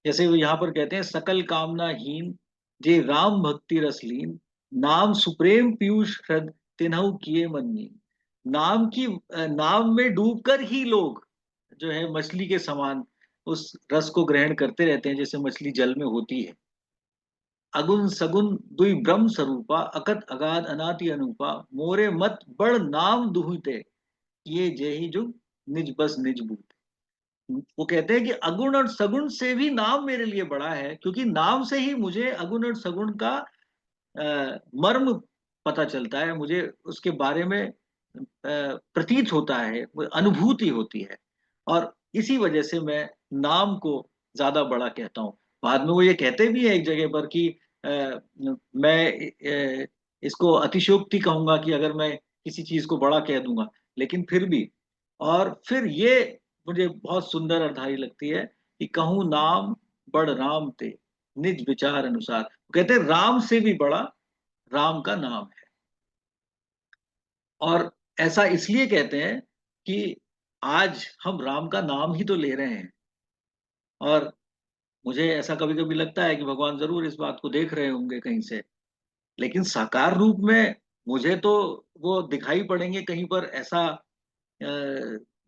जैसे वो यहाँ पर कहते हैं, सकल कामना हीन जे राम भक्ति रस लीन, नाम सुप्रेम पीयूष हृद तिन्हु किए मन मीन। नाम की नाम में डूबकर ही लोग जो है मछली के समान उस रस को ग्रहण करते रहते हैं, जैसे मछली जल में होती है। अगुन सगुन दुई ब्रह्म स्वरूपा अकत अगाध अनाति अनुपा, मोरे मत बड़ नाम दुहिते ये जेहि जुग निज बस निज बूते। वो कहते हैं कि अगुण और सगुण से भी नाम मेरे लिए बड़ा है, क्योंकि नाम से ही मुझे अगुण और सगुण का मर्म पता चलता है, मुझे उसके बारे में प्रतीत होता है, वो अनुभूति होती है। और इसी वजह से मैं नाम को ज्यादा बड़ा कहता हूँ। बाद में वो ये कहते भी है एक जगह पर कि मैं इसको अतिशयोक्ति कहूंगा कि अगर मैं किसी चीज को बड़ा कह दूंगा, लेकिन फिर भी। और फिर ये मुझे बहुत सुंदर अर्धारी लगती है कि कहूँ नाम बड़ राम ते निज विचार अनुसार। कहते हैं राम से भी बड़ा राम का नाम है। और ऐसा इसलिए कहते हैं कि आज हम राम का नाम ही तो ले रहे हैं। और मुझे ऐसा कभी कभी लगता है कि भगवान जरूर इस बात को देख रहे होंगे कहीं से, लेकिन साकार रूप में मुझे तो वो दिखाई पड़ेंगे कहीं पर, ऐसा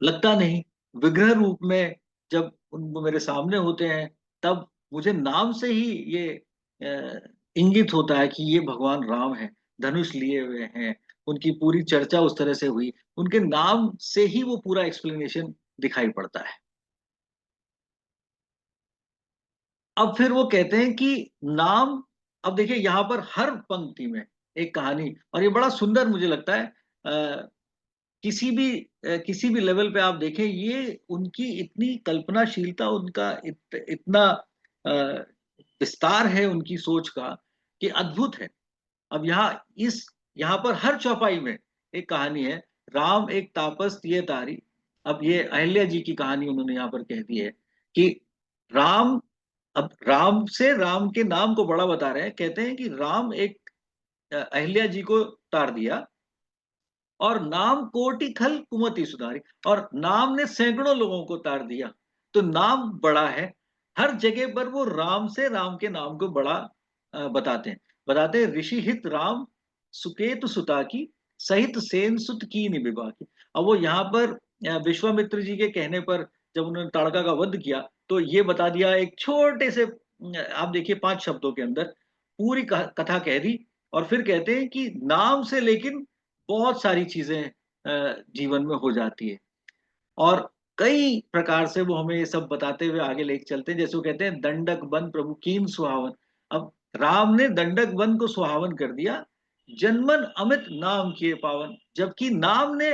लगता नहीं। विग्रह रूप में जब उन मेरे सामने होते हैं, तब मुझे नाम से ही ये इंगित होता है कि ये भगवान राम है, धनुष लिए हुए हैं। उनकी पूरी चर्चा उस तरह से हुई, उनके नाम से ही वो पूरा एक्सप्लेनेशन दिखाई पड़ता है। अब फिर वो कहते हैं कि नाम, अब देखिए यहाँ पर हर पंक्ति में एक कहानी, और ये बड़ा सुंदर मुझे लगता है। किसी भी लेवल पे आप देखें, ये उनकी इतनी कल्पनाशीलता, उनका इतना अ, विस्तार है उनकी सोच का, कि अद्भुत है। अब यहाँ पर हर चौपाई में एक कहानी है। राम एक तापस तिये तारी। अब ये अहिल्या जी की कहानी उन्होंने यहाँ पर कह दी है कि राम, अब राम से राम के नाम को बड़ा बता रहे हैं। कहते हैं कि राम एक अहिल्या जी को तार दिया, और नाम कोटि खल कुमति सुधारी, और नाम ने सैकड़ों लोगों को तार दिया। तो नाम बड़ा है, हर जगह पर वो राम से राम के नाम को बड़ा बताते हैं ऋषि हित राम सुकेतु सुता की सहित सेन सुत की विवाह की। अब वो यहाँ पर विश्वामित्र जी के कहने पर जब उन्होंने ताड़का का वध किया तो ये बता दिया एक छोटे से आप देखिए 5 शब्दों के अंदर पूरी कथा कह दी। और फिर कहते हैं कि नाम से लेकिन बहुत सारी चीजें जीवन में हो जाती है। और कई प्रकार से वो हमें ये सब बताते हुए आगे लेके चलते हैं। जैसे वो कहते हैं दंडक बन प्रभु कीन सुहावन। अब राम ने दंडक वन को सुहावन कर दिया, जनमन अमित नाम किए पावन, जबकि नाम ने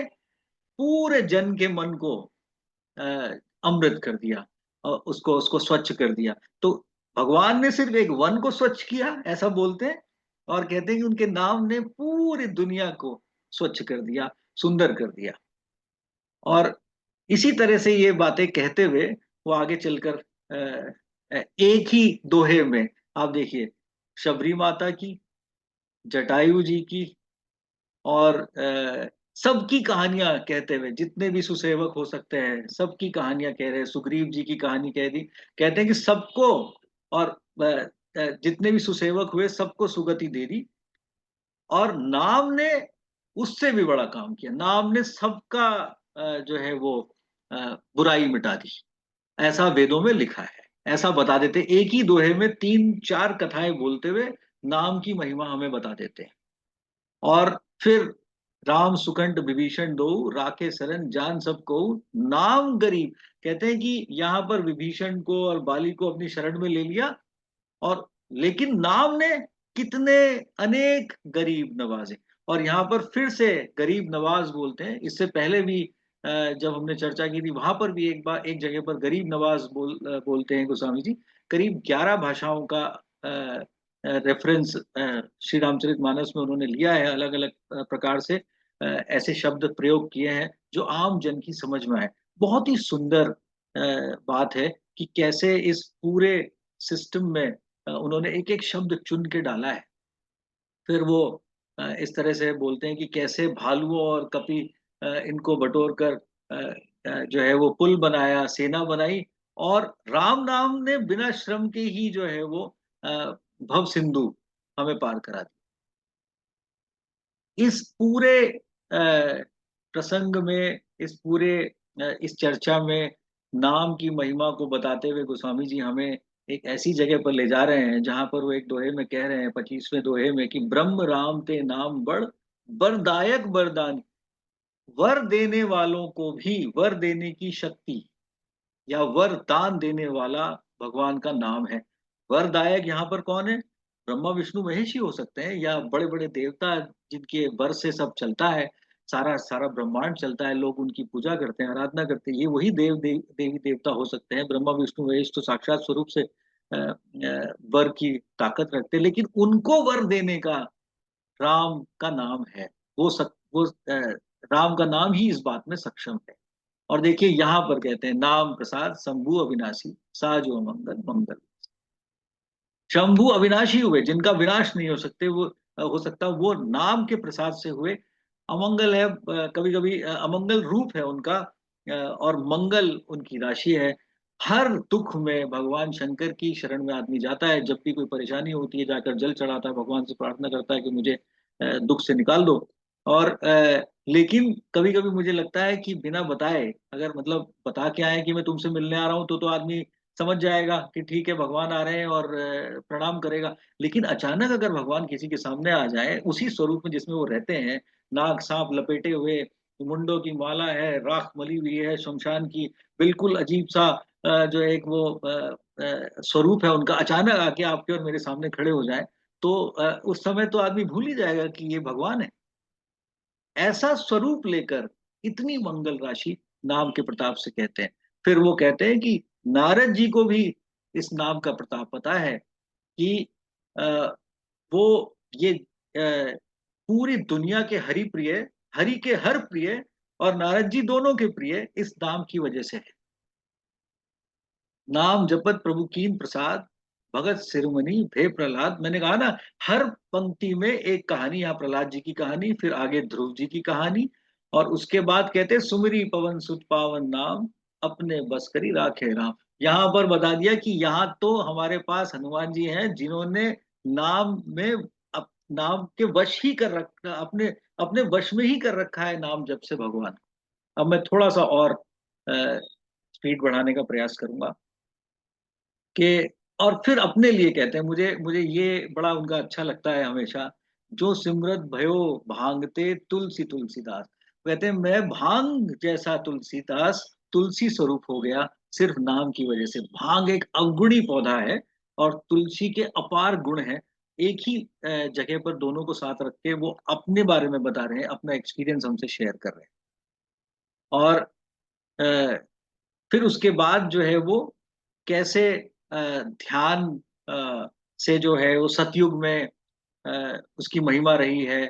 पूरे जन के मन को अ, अमृत कर दिया और उसको उसको स्वच्छ कर दिया। तो भगवान ने सिर्फ एक वन को स्वच्छ किया ऐसा बोलते हैं, और कहते हैं कि उनके नाम ने पूरी दुनिया को स्वच्छ कर दिया, सुंदर कर दिया। और इसी तरह से ये बातें कहते हुए वो आगे चलकर एक ही दोहे में आप देखिए शबरी माता की, जटायु जी की, और सबकी कहानियां कहते हुए जितने भी सुसेवक हो सकते हैं सबकी कहानियां कह रहे हैं। सुग्रीव जी की कहानी कह दी, कहते हैं कि सबको, और जितने भी सुसेवक हुए सबको सुगति दे दी। और नाम ने उससे भी बड़ा काम किया, नाम ने सबका जो है वो बुराई मिटा दी, ऐसा वेदों में लिखा है। ऐसा बता देते, एक ही दोहे में 3-4 कथाएं बोलते हुए नाम की महिमा हमें बता देते हैं। और फिर राम सुकंठ विभीषण दो राखे सरन जान सब को नाम गरीब, कहते हैं कि यहाँ पर विभीषण को और बाली को अपनी शरण में ले लिया, और लेकिन नाम ने कितने अनेक गरीब नवाजे। और यहाँ पर फिर से गरीब नवाज बोलते हैं। इससे पहले भी जब हमने चर्चा की थी वहां पर भी एक बार एक जगह पर गरीब नवाज बोलते हैं गोस्वामी जी। करीब 11 भाषाओं का रेफरेंस श्री रामचरितमानस में उन्होंने लिया है, अलग अलग प्रकार से ऐसे शब्द प्रयोग किए हैं जो आम जन की समझ में आए। बहुत ही सुंदर बात है कि कैसे इस पूरे सिस्टम में उन्होंने एक एक शब्द चुन के डाला है। फिर वो इस तरह से बोलते हैं कि कैसे भालुओं और कपि इनको बटोर कर जो है वो पुल बनाया, सेना बनाई, और राम नाम ने बिना श्रम के ही जो है वो अ, भव सिंधु हमें पार करा दी। इस पूरे प्रसंग में, इस पूरे इस चर्चा में नाम की महिमा को बताते हुए गोस्वामी जी हमें एक ऐसी जगह पर ले जा रहे हैं जहां पर वो एक दोहे में कह रहे हैं, 25वें दोहे में, कि ब्रह्म राम ते नाम बड़ वरदायक वरदानी, वर देने वालों को भी वर देने की शक्ति, या वरदान देने वाला भगवान का नाम है। वरदायक यहाँ पर कौन है? ब्रह्मा विष्णु महेश ही हो सकते हैं, या बड़े बड़े देवता जिनके वर से सब चलता है, सारा सारा ब्रह्मांड चलता है, लोग उनकी पूजा करते हैं, आराधना करते हैं, ये वही देवी देवता हो सकते हैं। ब्रह्मा विष्णु महेश तो साक्षात स्वरूप से वर की ताकत रखते हैं, लेकिन उनको वर देने का राम का नाम है। वो राम का नाम ही इस बात में सक्षम है। और देखिए यहाँ पर कहते हैं नाम प्रसाद शंभु अविनाशी साजो मंगल मंगल। शंभु अविनाशी हुए, जिनका विनाश नहीं हो सकते वो हो सकता, वो नाम के प्रसाद से हुए। अमंगल है, कभी कभी अमंगल रूप है उनका, और मंगल उनकी राशि है। हर दुख में भगवान शंकर की शरण में आदमी जाता है, जब भी कोई परेशानी होती है जाकर जल चढ़ाता है, भगवान से प्रार्थना करता है कि मुझे दुख से निकाल दो। और लेकिन कभी कभी मुझे लगता है कि बिना बताए, अगर मतलब बता के आए कि मैं तुमसे मिलने आ रहा हूँ, तो आदमी समझ जाएगा कि ठीक है भगवान आ रहे हैं और प्रणाम करेगा। लेकिन अचानक अगर भगवान किसी के सामने आ जाए उसी स्वरूप में जिसमें वो रहते हैं, नाग सांप लपेटे हुए, मुंडों की माला है, राख मली हुई है शमशान की, बिल्कुल अजीब सा जो एक वो स्वरूप है उनका, अचानक आके आपके और मेरे सामने खड़े हो जाए, तो उस समय तो आदमी भूल ही जाएगा कि ये भगवान है। ऐसा स्वरूप लेकर इतनी मंगल राशि नाम के प्रताप से कहते हैं। फिर वो कहते हैं कि नारद जी को भी इस नाम का प्रताप पता है कि अ, वो ये पूरी दुनिया के हरि प्रिय, हरि के हर प्रिय, और नारद जी दोनों के प्रिय इस नाम की वजह से है। नाम जपत प्रभु कीन प्रसाद भगत सिरमणि भे प्रहलाद। मैंने कहा ना, हर पंक्ति में एक कहानी, यहाँ प्रहलाद जी की कहानी, फिर आगे ध्रुव जी की कहानी, और उसके बाद कहते सुमिरी पवन सुत पावन नाम अपने बस करी राखे राम। यहाँ पर बता दिया कि यहाँ तो हमारे पास हनुमान जी हैं जिन्होंने नाम में नाम के वश ही कर रखा, अपने अपने वश में ही कर रखा है नाम जप से भगवान। अब मैं थोड़ा सा और स्पीड बढ़ाने का प्रयास करूंगा कि, और फिर अपने लिए कहते हैं, मुझे मुझे ये बड़ा उनका अच्छा लगता है हमेशा, जो सिमरत भयो भांगते तुलसी तुलसीदास। कहते हैं मैं भांग जैसा तुलसीदास, तुलसी स्वरूप हो गया सिर्फ नाम की वजह से। भांग एक अवगुणी पौधा है और तुलसी के अपार गुण हैं। एक ही जगह पर दोनों को साथ रख के वो अपने बारे में बता रहे हैं, अपना एक्सपीरियंस हमसे शेयर कर रहे हैं। और अ, फिर उसके बाद जो है वो कैसे ध्यान से जो है वो सतयुग में उसकी महिमा रही है,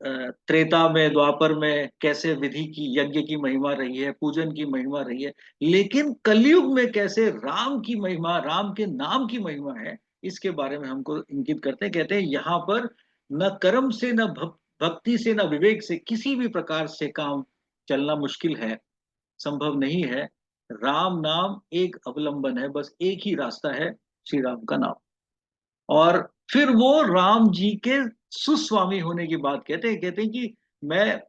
त्रेता में द्वापर में कैसे विधि की यज्ञ की महिमा रही है, पूजन की महिमा रही है, लेकिन कलयुग में कैसे राम की महिमा, राम के नाम की महिमा है, इसके बारे में हमको इंगित करते हैं। कहते हैं यहाँ पर न कर्म से, न भक्ति से, न विवेक से किसी भी प्रकार से काम चलना मुश्किल है, संभव नहीं है। राम नाम एक अवलंबन है, बस एक ही रास्ता है, श्री राम का नाम। और फिर वो राम जी के सुस्वामी होने की बात कहते हैं कि मैं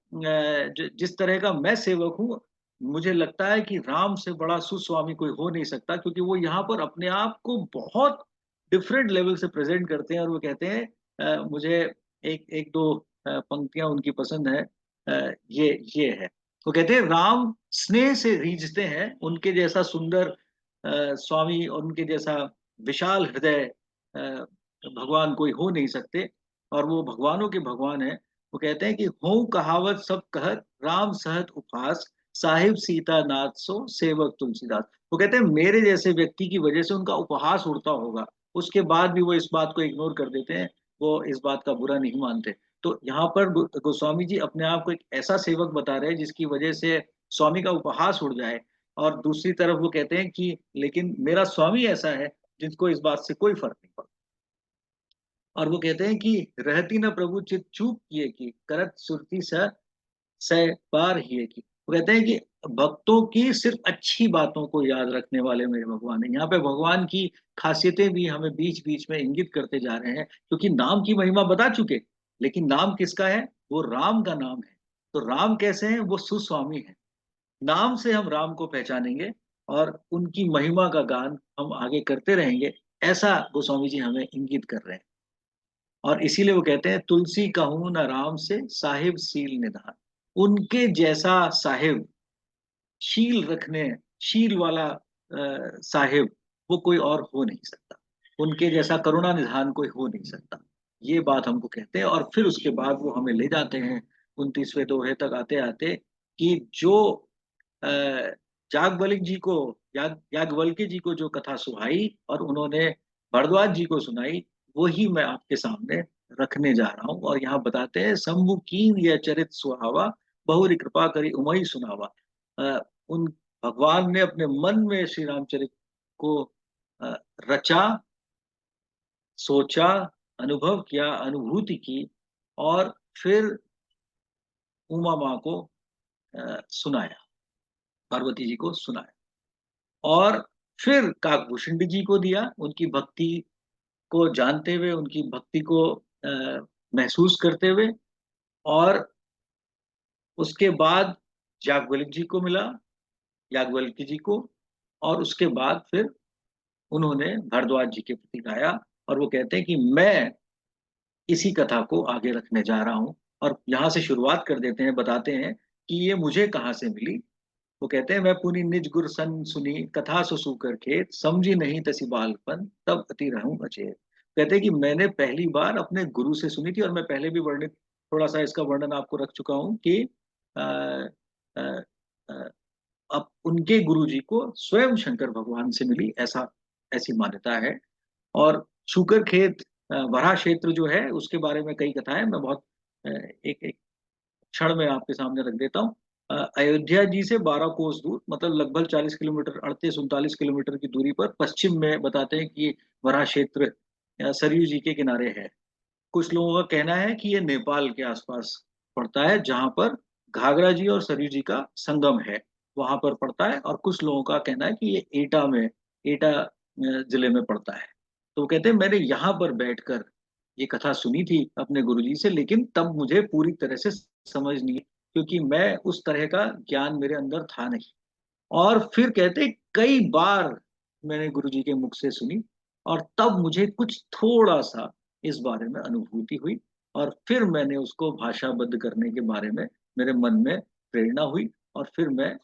जिस तरह का मैं सेवक हूँ, मुझे लगता है कि राम से बड़ा सुस्वामी कोई हो नहीं सकता, क्योंकि वो यहाँ पर अपने आप को बहुत डिफरेंट लेवल से प्रेजेंट करते हैं। और वो कहते हैं मुझे एक एक दो पंक्तियां उनकी पसंद है। ये है, वो कहते हैं राम स्नेह से रीझते हैं, उनके जैसा सुंदर स्वामी और उनके जैसा विशाल हृदय भगवान कोई हो नहीं सकते, और वो भगवानों के भगवान है। वो कहते हैं कि हो कहावत सब कहत, राम सहत उपहास, साहिब सीता नाथ सो सेवक तुलसीदास। वो कहते हैं मेरे जैसे व्यक्ति की वजह से उनका उपहास उड़ता होगा, उसके बाद भी वो इस बात को इग्नोर कर देते हैं, वो इस बात का बुरा नहीं मानते। तो यहाँ पर गोस्वामी जी अपने आप को एक ऐसा सेवक बता रहे हैं जिसकी वजह से स्वामी का उपहास उड़ जाए। और दूसरी तरफ वो कहते हैं कि लेकिन मेरा स्वामी ऐसा है जिसको इस बात से कोई फर्क नहीं पड़ता। और वो कहते हैं कि रहती न प्रभु चित चूक किए की, करत सुरती स सै पार ही की। वो कहते हैं कि भक्तों की सिर्फ अच्छी बातों को याद रखने वाले मेरे भगवान है। यहाँ पे भगवान की खासियतें भी हमें बीच बीच में इंगित करते जा रहे हैं, क्योंकि नाम की महिमा बता चुके, लेकिन नाम किसका है? वो राम का नाम है। तो राम कैसे हैं? वो सुस्वामी है। नाम से हम राम को पहचानेंगे और उनकी महिमा का गान हम आगे करते रहेंगे, ऐसा गोस्वामी जी हमें इंगित कर रहे हैं। और इसीलिए वो कहते हैं तुलसी कहूं न राम से, साहिब सील निधान। उनके जैसा साहिब, शील रखने, शील वाला साहिब, वो कोई और हो नहीं सकता। उनके जैसा करुणा निधान कोई हो नहीं सकता। ये बात हमको कहते हैं। और फिर उसके बाद वो हमें ले जाते हैं 29वें दोहे तक आते आते, कि जो अ, याज्ञवल्क्य जी को, याज्ञवल्क्य जी को जो कथा सुहाई और उन्होंने भरद्वाज जी को सुनाई, वही मैं आपके सामने रखने जा रहा हूँ। और यहाँ बताते हैं शंभु कीन यह चरित सुहावा, बहुरी कृपा करी उमई सुनावा। उन भगवान ने अपने मन में श्री रामचरित को अ, रचा, सोचा, अनुभव किया, अनुभूति की, और फिर उमा माँ को सुनाया, पार्वती जी को सुनाया। और फिर काकभूषण जी को दिया, उनकी भक्ति को जानते हुए, उनकी भक्ति को महसूस करते हुए। और उसके बाद याज्ञवल्क्य जी को मिला, याज्ञवल्क्य जी को। और उसके बाद फिर उन्होंने भारद्वाज जी के प्रति गाया। और वो कहते हैं कि मैं इसी कथा को आगे रखने जा रहा हूँ। और यहाँ से शुरुआत कर देते हैं, बताते हैं कि ये मुझे कहाँ से मिली। वो कहते हैं मैं पुनि निज गुर सन सुनी, कथा सुसु कर खेत, समझी नहीं तसी बालपन, तब अति रहूं अचेत। कहते हैं कि मैंने पहली बार अपने गुरु से सुनी थी, और मैं पहले भी वर्णित, थोड़ा सा इसका वर्णन आपको रख चुका हूँ कि अ, अ, अ, अब उनके गुरु जी को स्वयं शंकर भगवान से मिली, ऐसा, ऐसी मान्यता है। और शुकर खेत, वराह क्षेत्र जो है, उसके बारे में कई कथाएं, मैं बहुत एक एक क्षण में आपके सामने रख देता हूँ। अयोध्या जी से 12 कोस दूर, मतलब लगभग 40 किलोमीटर, 38-39 किलोमीटर की दूरी पर पश्चिम में बताते हैं कि वराह क्षेत्र सरयू जी के किनारे है। कुछ लोगों का कहना है कि ये नेपाल के आसपास पड़ता है, जहां पर घाघरा जी और सरयू जी का संगम है, वहां पर पड़ता है, और कुछ लोगों का कहना है कि ये एटा जिले में पड़ता है। तो वो कहते हैं मैंने यहाँ पर बैठकर ये कथा सुनी थी अपने गुरुजी से, लेकिन तब मुझे पूरी तरह से समझ नहीं, क्योंकि मैं उस तरह का ज्ञान मेरे अंदर था नहीं। और फिर कहते कई बार मैंने गुरुजी के मुख से सुनी, और तब मुझे कुछ थोड़ा सा इस बारे में अनुभूति हुई, और फिर मैंने उसको भाषाबद्ध करने के बारे में मेरे मन में प्रेरणा हुई, और फिर मैं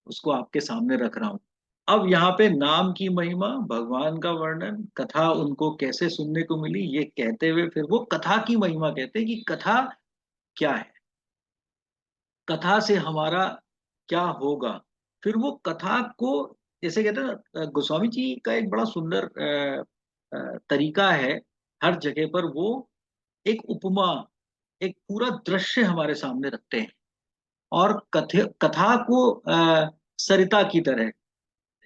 उसको आपके सामने रख रहा हूँ। अब यहाँ पे नाम की महिमा, भगवान का वर्णन, कथा उनको कैसे सुनने को मिली, ये कहते हुए फिर वो कथा की महिमा कहते हैं कि कथा क्या है, कथा से हमारा क्या होगा। फिर वो कथा को, जैसे कहते हैं ना, गोस्वामी जी का एक बड़ा सुंदर तरीका है, हर जगह पर वो एक उपमा, एक पूरा दृश्य हमारे सामने रखते हैं, और कथा को सरिता की तरह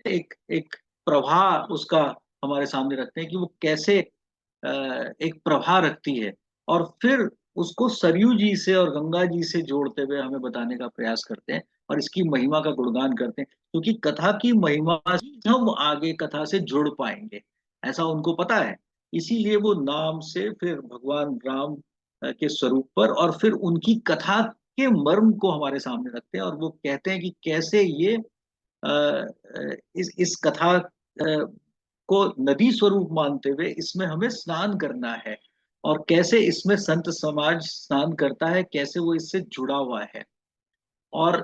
एक एक प्रवाह उसका हमारे सामने रखते हैं कि वो कैसे एक प्रवाह रखती है, और फिर उसको सरयू जी से और गंगा जी से जोड़ते हुए हमें बताने का प्रयास करते हैं, और इसकी महिमा का गुणगान करते हैं, क्योंकि कथा की महिमा से हम आगे कथा से जुड़ पाएंगे, ऐसा उनको पता है। इसीलिए वो नाम से फिर भगवान राम के स्वरूप पर, और फिर उनकी कथा के मर्म को हमारे सामने रखते हैं, और वो कहते हैं कि कैसे ये इस कथा को नदी स्वरूप मानते हुए इसमें हमें स्नान करना है, और कैसे इसमें संत समाज स्नान करता है, कैसे वो इससे जुड़ा हुआ है। और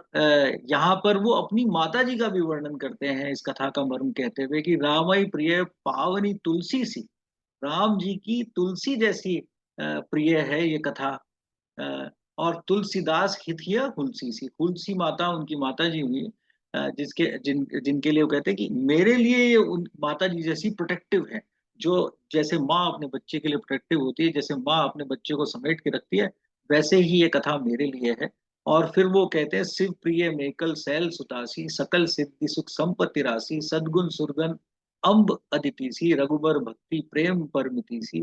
यहाँ पर वो अपनी माता जी का भी वर्णन करते हैं इस कथा का मर्म कहते हुए कि रामई प्रिय पावनी तुलसी सी, राम जी की तुलसी जैसी प्रिय है ये कथा। अ, और तुलसीदास हिथिया हुलसी सी, हुलसी माता उनकी माता जी हुई, जिनके लिए वो कहते हैं कि मेरे लिए ये उन माता जी जैसी प्रोटेक्टिव है, जो जैसे माँ अपने बच्चे के लिए प्रोटेक्टिव होती है, जैसे माँ अपने बच्चे को समेट के रखती है, वैसे ही ये कथा मेरे लिए है। और फिर वो कहते हैं शिव प्रिय मेकल सैल सुतासी, सकल सिद्धि सुख संपत्ति राशि, सद्गुण सुरगन अम्ब अदिति रघुबर भक्ति प्रेम परमिति सी,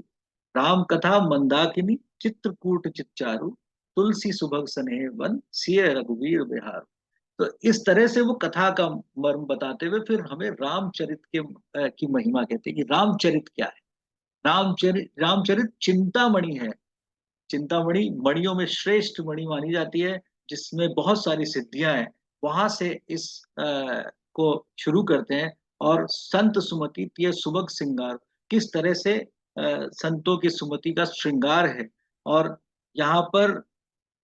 राम कथा मंदाकिनी चित्रकूट चिच्चारू, तुलसी सुभग सनेह वन सिय रघुवीर बिहार। तो इस तरह से वो कथा का मर्म बताते हुए फिर हमें रामचरित की महिमा कहते हैं कि रामचरित क्या है। रामचरित चिंतामणि है। चिंतामणि मणियों में श्रेष्ठ मणि मानी जाती है, जिसमें बहुत सारी सिद्धियां हैं। वहां से इस को शुरू करते हैं, और संत सुमति तिय सुबह श्रृंगार, किस तरह से संतों की सुमति का श्रृंगार है। और यहाँ पर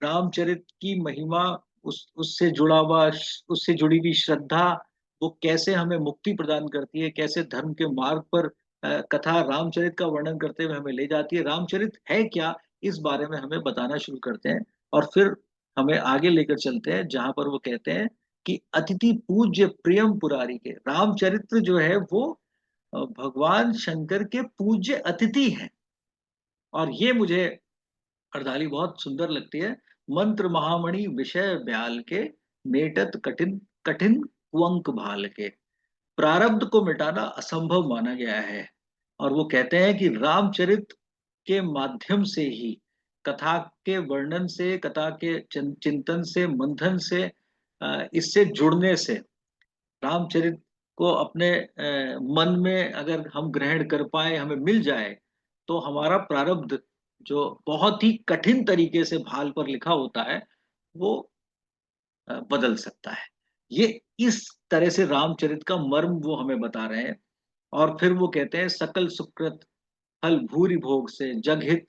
रामचरित की महिमा, उस उससे जुड़ा हुआ, उससे जुड़ी हुई श्रद्धा, वो कैसे हमें मुक्ति प्रदान करती है, कैसे धर्म के मार्ग पर कथा रामचरित का वर्णन करते हुए हमें ले जाती है, रामचरित है क्या, इस बारे में हमें बताना शुरू करते हैं। और फिर हमें आगे लेकर चलते हैं जहां पर वो कहते हैं कि अतिथि पूज्य प्रियम पुरारी के, रामचरित्र जो है वो भगवान शंकर के पूज्य अतिथि हैं। और ये मुझे हरताली बहुत सुंदर लगती है। मंत्र महामणि विषय ब्याल के, मेटत कठिन कठिन कुंक भाल के, प्रारब्ध को मिटाना असंभव माना गया है। और वो कहते हैं कि रामचरित के माध्यम से ही, कथा के वर्णन से, कथा के चिंतन से, मंथन से, इससे जुड़ने से, रामचरित को अपने मन में अगर हम ग्रहण कर पाए, हमें मिल जाए, तो हमारा प्रारब्ध जो बहुत ही कठिन तरीके से भाल पर लिखा होता है, वो बदल सकता है। ये इस तरह से रामचरित का मर्म वो हमें बता रहे हैं। और फिर वो कहते हैं सकल सुकृत फल भूरि भोग से, जगहित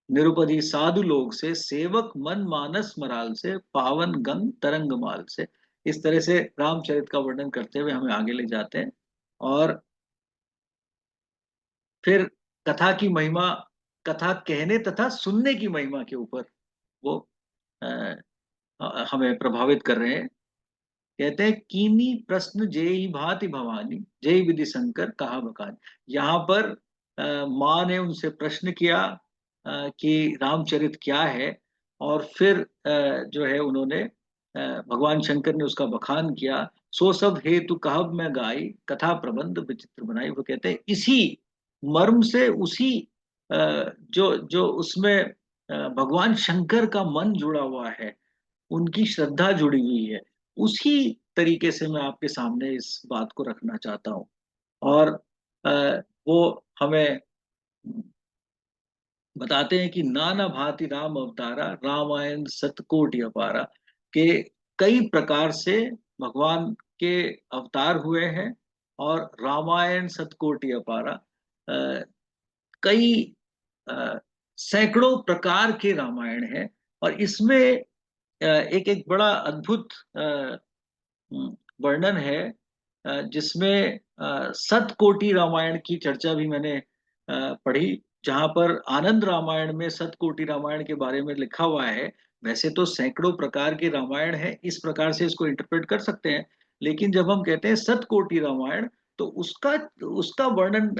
निरुपधि साधु लोग से, सेवक मन मानस मराल से, पावन गंग तरंग माल से। इस तरह से रामचरित का वर्णन करते हुए हमें आगे ले जाते हैं। और फिर कथा की महिमा, कथा कहने तथा सुनने की महिमा के ऊपर वो अ, हमें प्रभावित कर रहे हैं। कहते हैं कीनी प्रश्न जेहि भांति भवानी, जय विधि शंकर कहा बखानी। यहाँ पर माँ ने उनसे प्रश्न किया कि रामचरित क्या है, और फिर जो है उन्होंने भगवान शंकर ने उसका बखान किया। सो सब हेतु कहब मैं गाई, कथा प्रबंध विचित्र बनाई। वो कहते हैं इसी मर्म से, उसी जो जो उसमें भगवान शंकर का मन जुड़ा हुआ है, उनकी श्रद्धा जुड़ी हुई है, उसी तरीके से मैं आपके सामने इस बात को रखना चाहता हूँ। और वो हमें बताते हैं कि नाना भांति राम अवतारा, रामायण सतकोटि अपारा, के कई प्रकार से भगवान के अवतार हुए हैं। और रामायण सतकोटि अपारा, अ, कई सैकड़ों प्रकार के रामायण हैं। और इसमें एक एक बड़ा अद्भुत वर्णन है, जिसमें सतकोटि रामायण की चर्चा भी मैंने पढ़ी, जहां पर आनंद रामायण में सतकोटि रामायण के बारे में लिखा हुआ है। वैसे तो सैकड़ों प्रकार के रामायण है, इस प्रकार से इसको इंटरप्रेट कर सकते हैं, लेकिन जब हम कहते हैं सतकोटि रामायण, तो उसका उसका वर्णन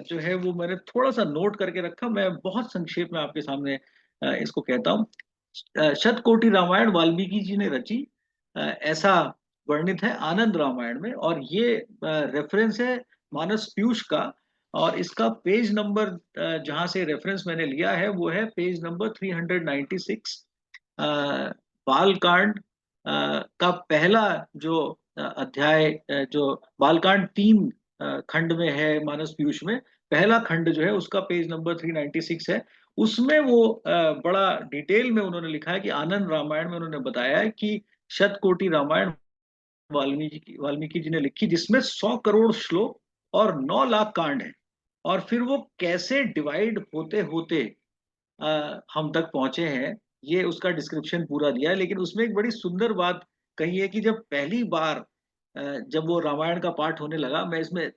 जो है वो मैंने थोड़ा सा नोट करके रखा। मैं बहुत संक्षेप में आपके सामने इसको कहता हूँ। शतकोटि रामायण वाल्मीकि जी ने रची, ऐसा वर्णित है आनंद रामायण में। और ये रेफरेंस है मानस पीयूष का। और इसका पेज नंबर जहां से रेफरेंस मैंने लिया है वो है पेज नंबर 396। बालकांड का पहला जो अध्याय, जो बालकांड 3 खंड में है मानस पीयूष में, पहला खंड जो है उसका पेज नंबर 396 है। उसमें वो बड़ा डिटेल में उन्होंने लिखा है कि आनंद रामायण में उन्होंने बताया है कि शतकोटि रामायण वाल्मीकि जी ने लिखी, जिसमें 100 करोड़ श्लोक और 9 लाख कांड है। और फिर वो कैसे डिवाइड होते होते हम तक पहुंचे हैं, ये उसका डिस्क्रिप्शन पूरा दिया है। लेकिन उसमें एक बड़ी सुंदर बात कही है कि जब पहली बार जब वो रामायण का पाठ होने लगा, मैं इसमें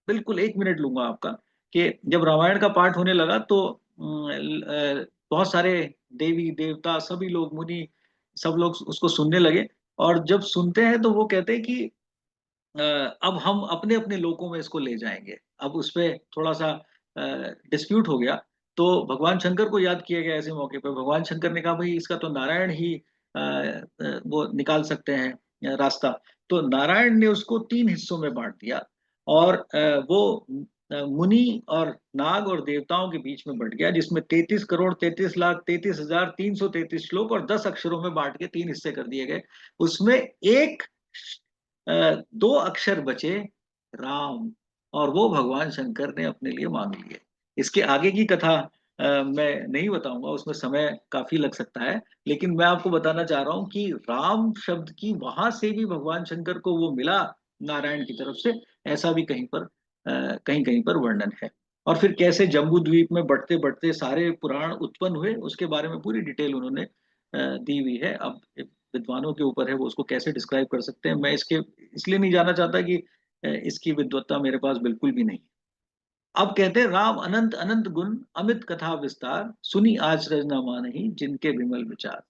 बिल्कुल 1 मिनट लूंगा आपका, कि जब रामायण का पाठ होने लगा तो बहुत सारे देवी देवता, सभी लोग, मुनि, सब लोग उसको सुनने लगे। और जब सुनते हैं तो वो कहते हैं कि अब हम अपने अपने लोकों में इसको ले जाएंगे। अब उस पर थोड़ा सा डिस्प्यूट हो गया। तो भगवान शंकर को याद किया गया ऐसे मौके पर। भगवान शंकर ने कहा भाई इसका तो नारायण ही वो निकाल सकते हैं रास्ता। तो नारायण ने उसको 3 हिस्सों में बांट दिया। और वो मुनि और नाग और देवताओं के बीच में बट गया, जिसमें 33 करोड़ 33 लाख 33 हजार 333 श्लोक और 10 अक्षरों में बांट के 3 हिस्से कर दिए गए। उसमें एक 2 अक्षर बचे, राम, और वो भगवान शंकर ने अपने लिए मांग लिए। इसके आगे की कथा मैं नहीं बताऊंगा, उसमें समय काफी लग सकता है। लेकिन मैं आपको बताना चाह रहा हूं कि राम शब्द की वहां से भी भगवान शंकर को वो मिला नारायण की तरफ से, ऐसा भी कहीं पर कहीं कहीं पर वर्णन है। और फिर कैसे जम्बू द्वीप में बढ़ते बढ़ते सारे पुराण उत्पन्न हुए, उसके बारे में पूरी डिटेल उन्होंने दी हुई है। अब विद्वानों के ऊपर है वो उसको कैसे डिस्क्राइब कर सकते हैं। मैं इसके इसलिए नहीं जाना चाहता कि इसकी विद्वत्ता मेरे पास बिल्कुल भी नहीं। अब कहते हैं राम अनंत अनंत गुण, अमित कथा विस्तार, सुनी आज रजना मानही जिनके विमल विचार।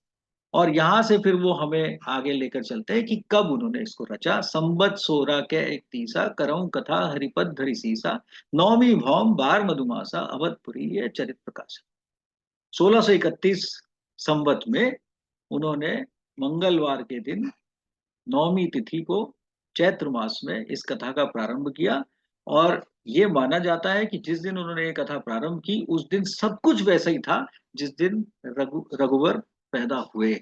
और यहां से फिर वो हमें आगे लेकर चलते हैं कि कब उन्होंने इसको रचा। संबत 16 के 31 करऊं कथा हरिपद धरि सीसा, नौमी भौम बार मधुमासा, अवधपुरी ये चरित प्रकाश। 1631 संवत में उन्होंने मंगलवार के दिन 9वीं तिथि को चैत्र मास में इस कथा का प्रारंभ किया। और ये माना जाता है कि जिस दिन उन्होंने ये कथा प्रारंभ की उस दिन सब कुछ वैसा ही था जिस दिन रघुवर पैदा हुए,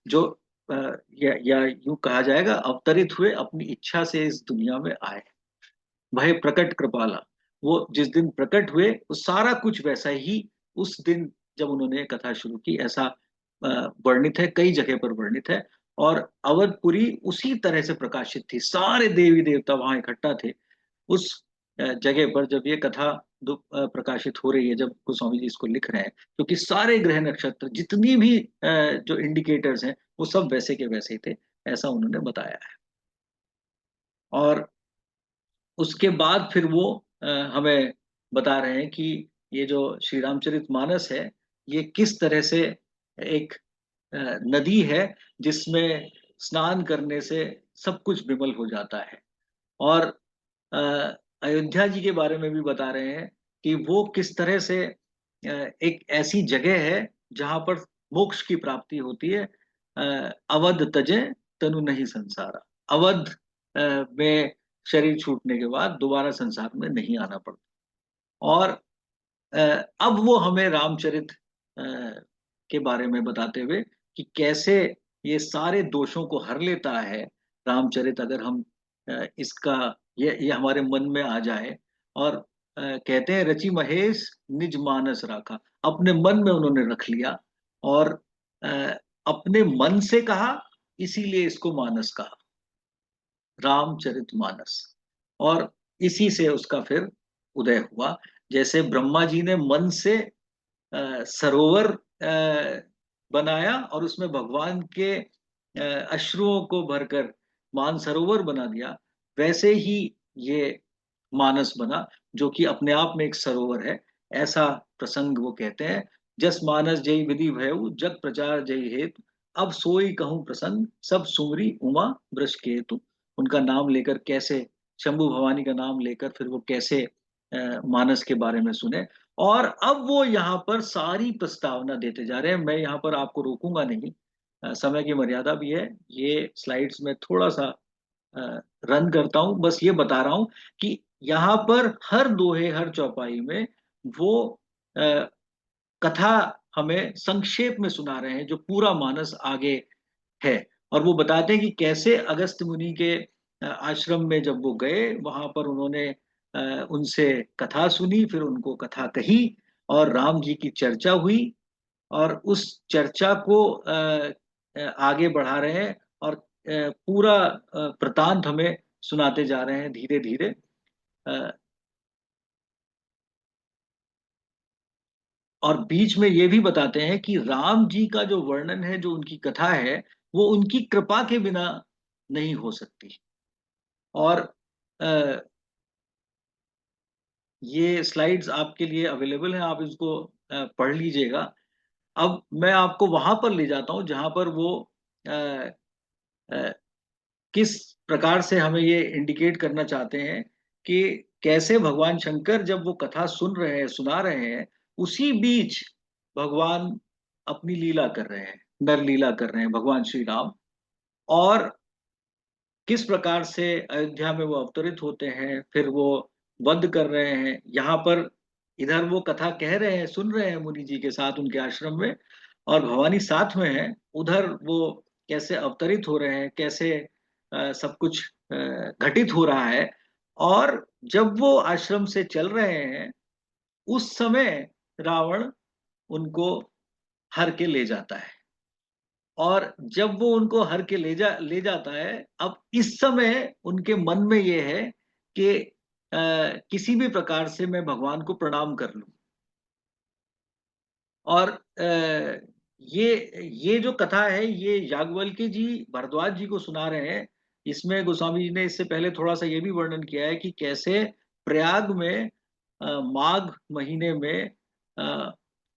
जो या यूं कहा जाएगा अवतरित हुए, अपनी इच्छा से इस दुनिया में आए। भय प्रकट कृपाला, वो जिस दिन प्रकट हुए वो सारा कुछ वैसा ही उस दिन जब उन्होंने कथा शुरू की, ऐसा वर्णित है, कई जगह पर वर्णित है। और अवधपुरी उसी तरह से प्रकाशित थी, सारे देवी देवता वहां इकट्ठा थे उस जगह पर जब ये कथा प्रकाशित हो रही है, जब गोस्वामी जी इसको लिख रहे हैं। क्योंकि सारे ग्रह नक्षत्र जितनी भी जो इंडिकेटर्स हैं वो सब वैसे के वैसे ही थे, ऐसा उन्होंने बताया है। और उसके बाद फिर वो हमें बता रहे हैं कि ये जो श्री रामचरित मानस है, ये किस तरह से एक नदी है जिसमें स्नान करने से सब कुछ विमल हो जाता है। और अ, अयोध्या जी के बारे में भी बता रहे हैं कि वो किस तरह से एक ऐसी जगह है जहां पर मोक्ष की प्राप्ति होती है। अवध तजे तनु नहीं संसारा, अवध में शरीर छूटने के बाद दोबारा संसार में नहीं आना पड़ता। और अ, अब वो हमें रामचरित के बारे में बताते हुए कि कैसे ये सारे दोषों को हर लेता है, रामचरित अगर हम इसका ये हमारे मन में आ जाए, और कहते हैं रचि महेश निज मानस राखा, अपने मन में उन्होंने रख लिया, और अ, अपने मन से कहा, इसीलिए इसको मानस कहा, रामचरितमानस। और इसी से उसका फिर उदय हुआ। जैसे ब्रह्मा जी ने मन से सरोवर बनाया और उसमें भगवान के अश्रुओं को भरकर मानसरोवर बना दिया, वैसे ही ये मानस बना, जो कि अपने आप में एक सरोवर है। ऐसा प्रसंग वो कहते हैं, जस मानस जय विधि भयउ जग प्रचार जय हेतु, अब सोई कहूँ प्रसंग सब सुमरी उमा वृष केतु। उनका नाम लेकर कैसे, शंभु भवानी का नाम लेकर फिर वो कैसे मानस के बारे में सुने। और अब वो यहाँ पर सारी प्रस्तावना देते जा रहे हैं। मैं यहाँ पर आपको रोकूंगा नहीं, समय की मर्यादा भी है। ये स्लाइड्स में थोड़ा सा रन करता हूं, बस ये बता रहा हूं कि यहाँ पर हर दोहे हर चौपाई में वो अ, कथा हमें संक्षेप में सुना रहे हैं, जो पूरा मानस आगे है। और वो बताते हैं कि कैसे अगस्त मुनि के आश्रम में जब वो गए, वहां पर उन्होंने उनसे कथा सुनी, फिर उनको कथा कही, और राम जी की चर्चा हुई, और उस चर्चा को आगे बढ़ा रहे हैं, और पूरा वृतांत हमें सुनाते जा रहे हैं धीरे धीरे। और बीच में ये भी बताते हैं कि राम जी का जो वर्णन है, जो उनकी कथा है, वो उनकी कृपा के बिना नहीं हो सकती। और अ, ये स्लाइड्स आपके लिए अवेलेबल हैं, आप इसको पढ़ लीजिएगा। अब मैं आपको वहां पर ले जाता हूं जहां पर वो अ, अ, किस प्रकार से हमें ये इंडिकेट करना चाहते हैं कि कैसे भगवान शंकर जब वो कथा सुन रहे हैं, सुना रहे हैं, उसी बीच भगवान अपनी लीला कर रहे हैं, नर लीला कर रहे हैं भगवान श्री राम। और किस प्रकार से अयोध्या में वो अवतरित होते हैं, फिर वो वध कर रहे हैं यहाँ पर। इधर वो कथा कह रहे हैं, सुन रहे हैं मुनि जी के साथ उनके आश्रम में, और भवानी साथ में है। उधर वो कैसे अवतरित हो रहे हैं, कैसे सब कुछ घटित हो रहा है। और जब वो आश्रम से चल रहे हैं, उस समय रावण उनको हर के ले जाता है। और जब वो उनको हर के ले जाता है, अब इस समय उनके मन में ये है कि किसी भी प्रकार से मैं भगवान को प्रणाम कर लूं। और ये जो कथा है, ये याज्ञवल्क्य जी भरद्वाज जी को सुना रहे हैं। इसमें गोस्वामी जी ने इससे पहले थोड़ा सा ये भी वर्णन किया है कि कैसे प्रयाग में माघ महीने में अ,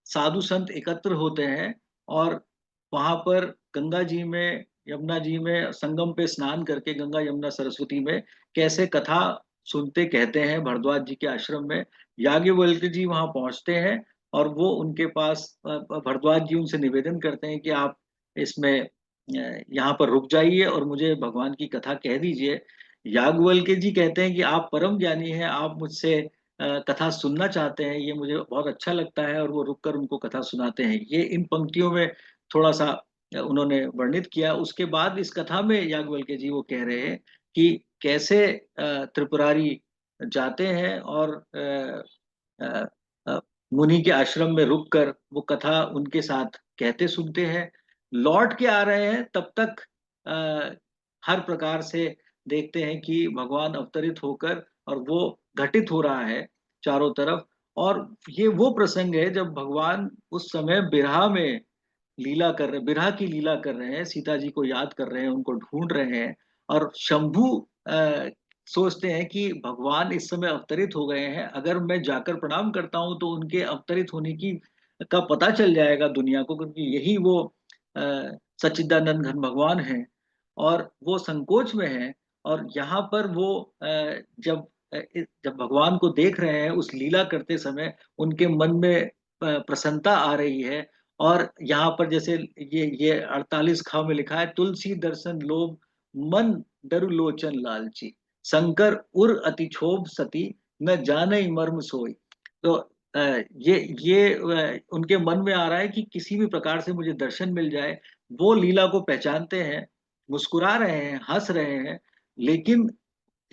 साधु संत एकत्र होते हैं, और वहां पर गंगा जी में, यमुना जी में संगम पे स्नान करके, गंगा यमुना सरस्वती में कैसे कथा सुनते कहते हैं भरद्वाज जी के आश्रम में। याज्ञवल्क्य जी वहां पहुंचते हैं, और वो उनके पास भरद्वाज जी उनसे निवेदन करते हैं कि आप इसमें यहाँ पर रुक जाइए और मुझे भगवान की कथा कह दीजिए। याज्ञवल्क्य जी कहते हैं कि आप परम ज्ञानी हैं, आप मुझसे कथा सुनना चाहते हैं, ये मुझे बहुत अच्छा लगता है। और वो रुककर उनको कथा सुनाते हैं। ये इन पंक्तियों में थोड़ा सा उन्होंने वर्णित किया। उसके बाद इस कथा में याज्ञवल्क्य जी वो कह रहे हैं कि कैसे त्रिपुरारी जाते हैं, और अ, अ, मुनि के आश्रम में रुककर वो कथा उनके साथ कहते सुनते हैं। लौट के आ रहे हैं तब तक आ, हर प्रकार से देखते हैं कि भगवान अवतरित होकर, और वो घटित हो रहा है चारों तरफ। और ये वो प्रसंग है जब भगवान उस समय बिरहा में लीला कर रहे, बिरहा की लीला कर रहे हैं, सीता जी को याद कर रहे हैं, उनको ढूंढ रहे हैं। और शंभु सोचते हैं कि भगवान इस समय अवतरित हो गए हैं, अगर मैं जाकर प्रणाम करता हूं तो उनके अवतरित होने की का पता चल जाएगा दुनिया को, क्योंकि यही वो अ, सच्चिदानंद घन भगवान हैं। और वो संकोच में हैं। और यहाँ पर वो जब जब भगवान को देख रहे हैं उस लीला करते समय, उनके मन में प्रसन्नता आ रही है। और यहाँ पर जैसे ये 48 खा में लिखा है, तुलसी दर्शन लोभ मन डरु लोचन लालची, शंकर उर अति क्षोभ सती न जाने मर्म सोई। तो अ, ये उनके मन में आ रहा है कि किसी भी प्रकार से मुझे दर्शन मिल जाए। वो लीला को पहचानते हैं, मुस्कुरा रहे हैं, हंस रहे हैं, लेकिन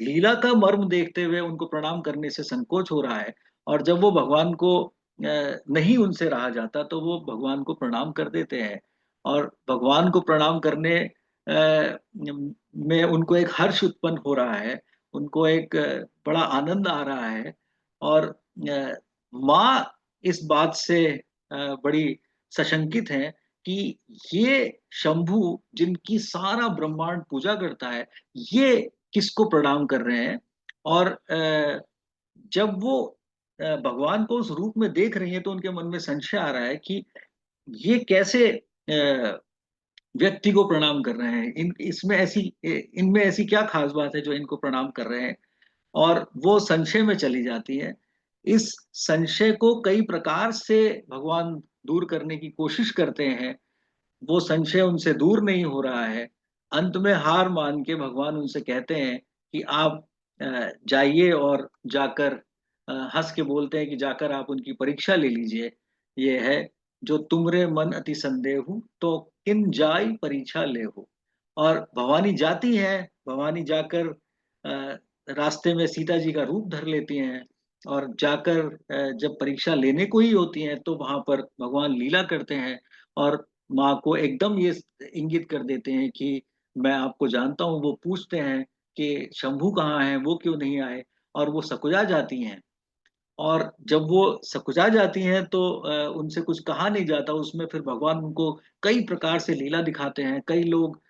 लीला का मर्म देखते हुए उनको प्रणाम करने से संकोच हो रहा है। और जब वो भगवान को नहीं उनसे रहा जाता तो वो भगवान को प्रणाम कर देते हैं। और भगवान को प्रणाम करने में उनको एक हर्ष उत्पन्न हो रहा है, उनको एक बड़ा आनंद आ रहा है। और माँ इस बात से बड़ी सशंकित है कि ये शंभु, जिनकी सारा ब्रह्मांड पूजा करता है, ये किसको प्रणाम कर रहे हैं। और जब वो भगवान को उस रूप में देख रही हैं तो उनके मन में संशय आ रहा है कि ये कैसे व्यक्ति को प्रणाम कर रहे हैं, इनमें ऐसी क्या खास बात है जो इनको प्रणाम कर रहे हैं। और वो संशय में चली जाती है। इस संशय को कई प्रकार से भगवान दूर करने की कोशिश करते हैं, वो संशय उनसे दूर नहीं हो रहा है। अंत में हार मान के भगवान उनसे कहते हैं कि आप जाइए और जाकर हंस के बोलते हैं कि जाकर आप उनकी परीक्षा ले लीजिए। ये है, जो तुमरे मन अति संदेहु तो किन जाई परीक्षा ले हो। और भवानी जाती है, भवानी जाकर रास्ते में सीता जी का रूप धर लेती हैं। और जाकर जब परीक्षा लेने को ही होती है तो वहां पर भगवान लीला करते हैं। और माँ को एकदम ये इंगित कर देते हैं कि मैं आपको जानता हूँ। वो पूछते हैं कि शंभू कहाँ है, वो क्यों नहीं आए। और वो सकुजा जाती हैं। और जब वो सकुचा जाती हैं तो उनसे कुछ कहा नहीं जाता। उसमें फिर भगवान उनको कई प्रकार से लीला दिखाते हैं। कई लोग,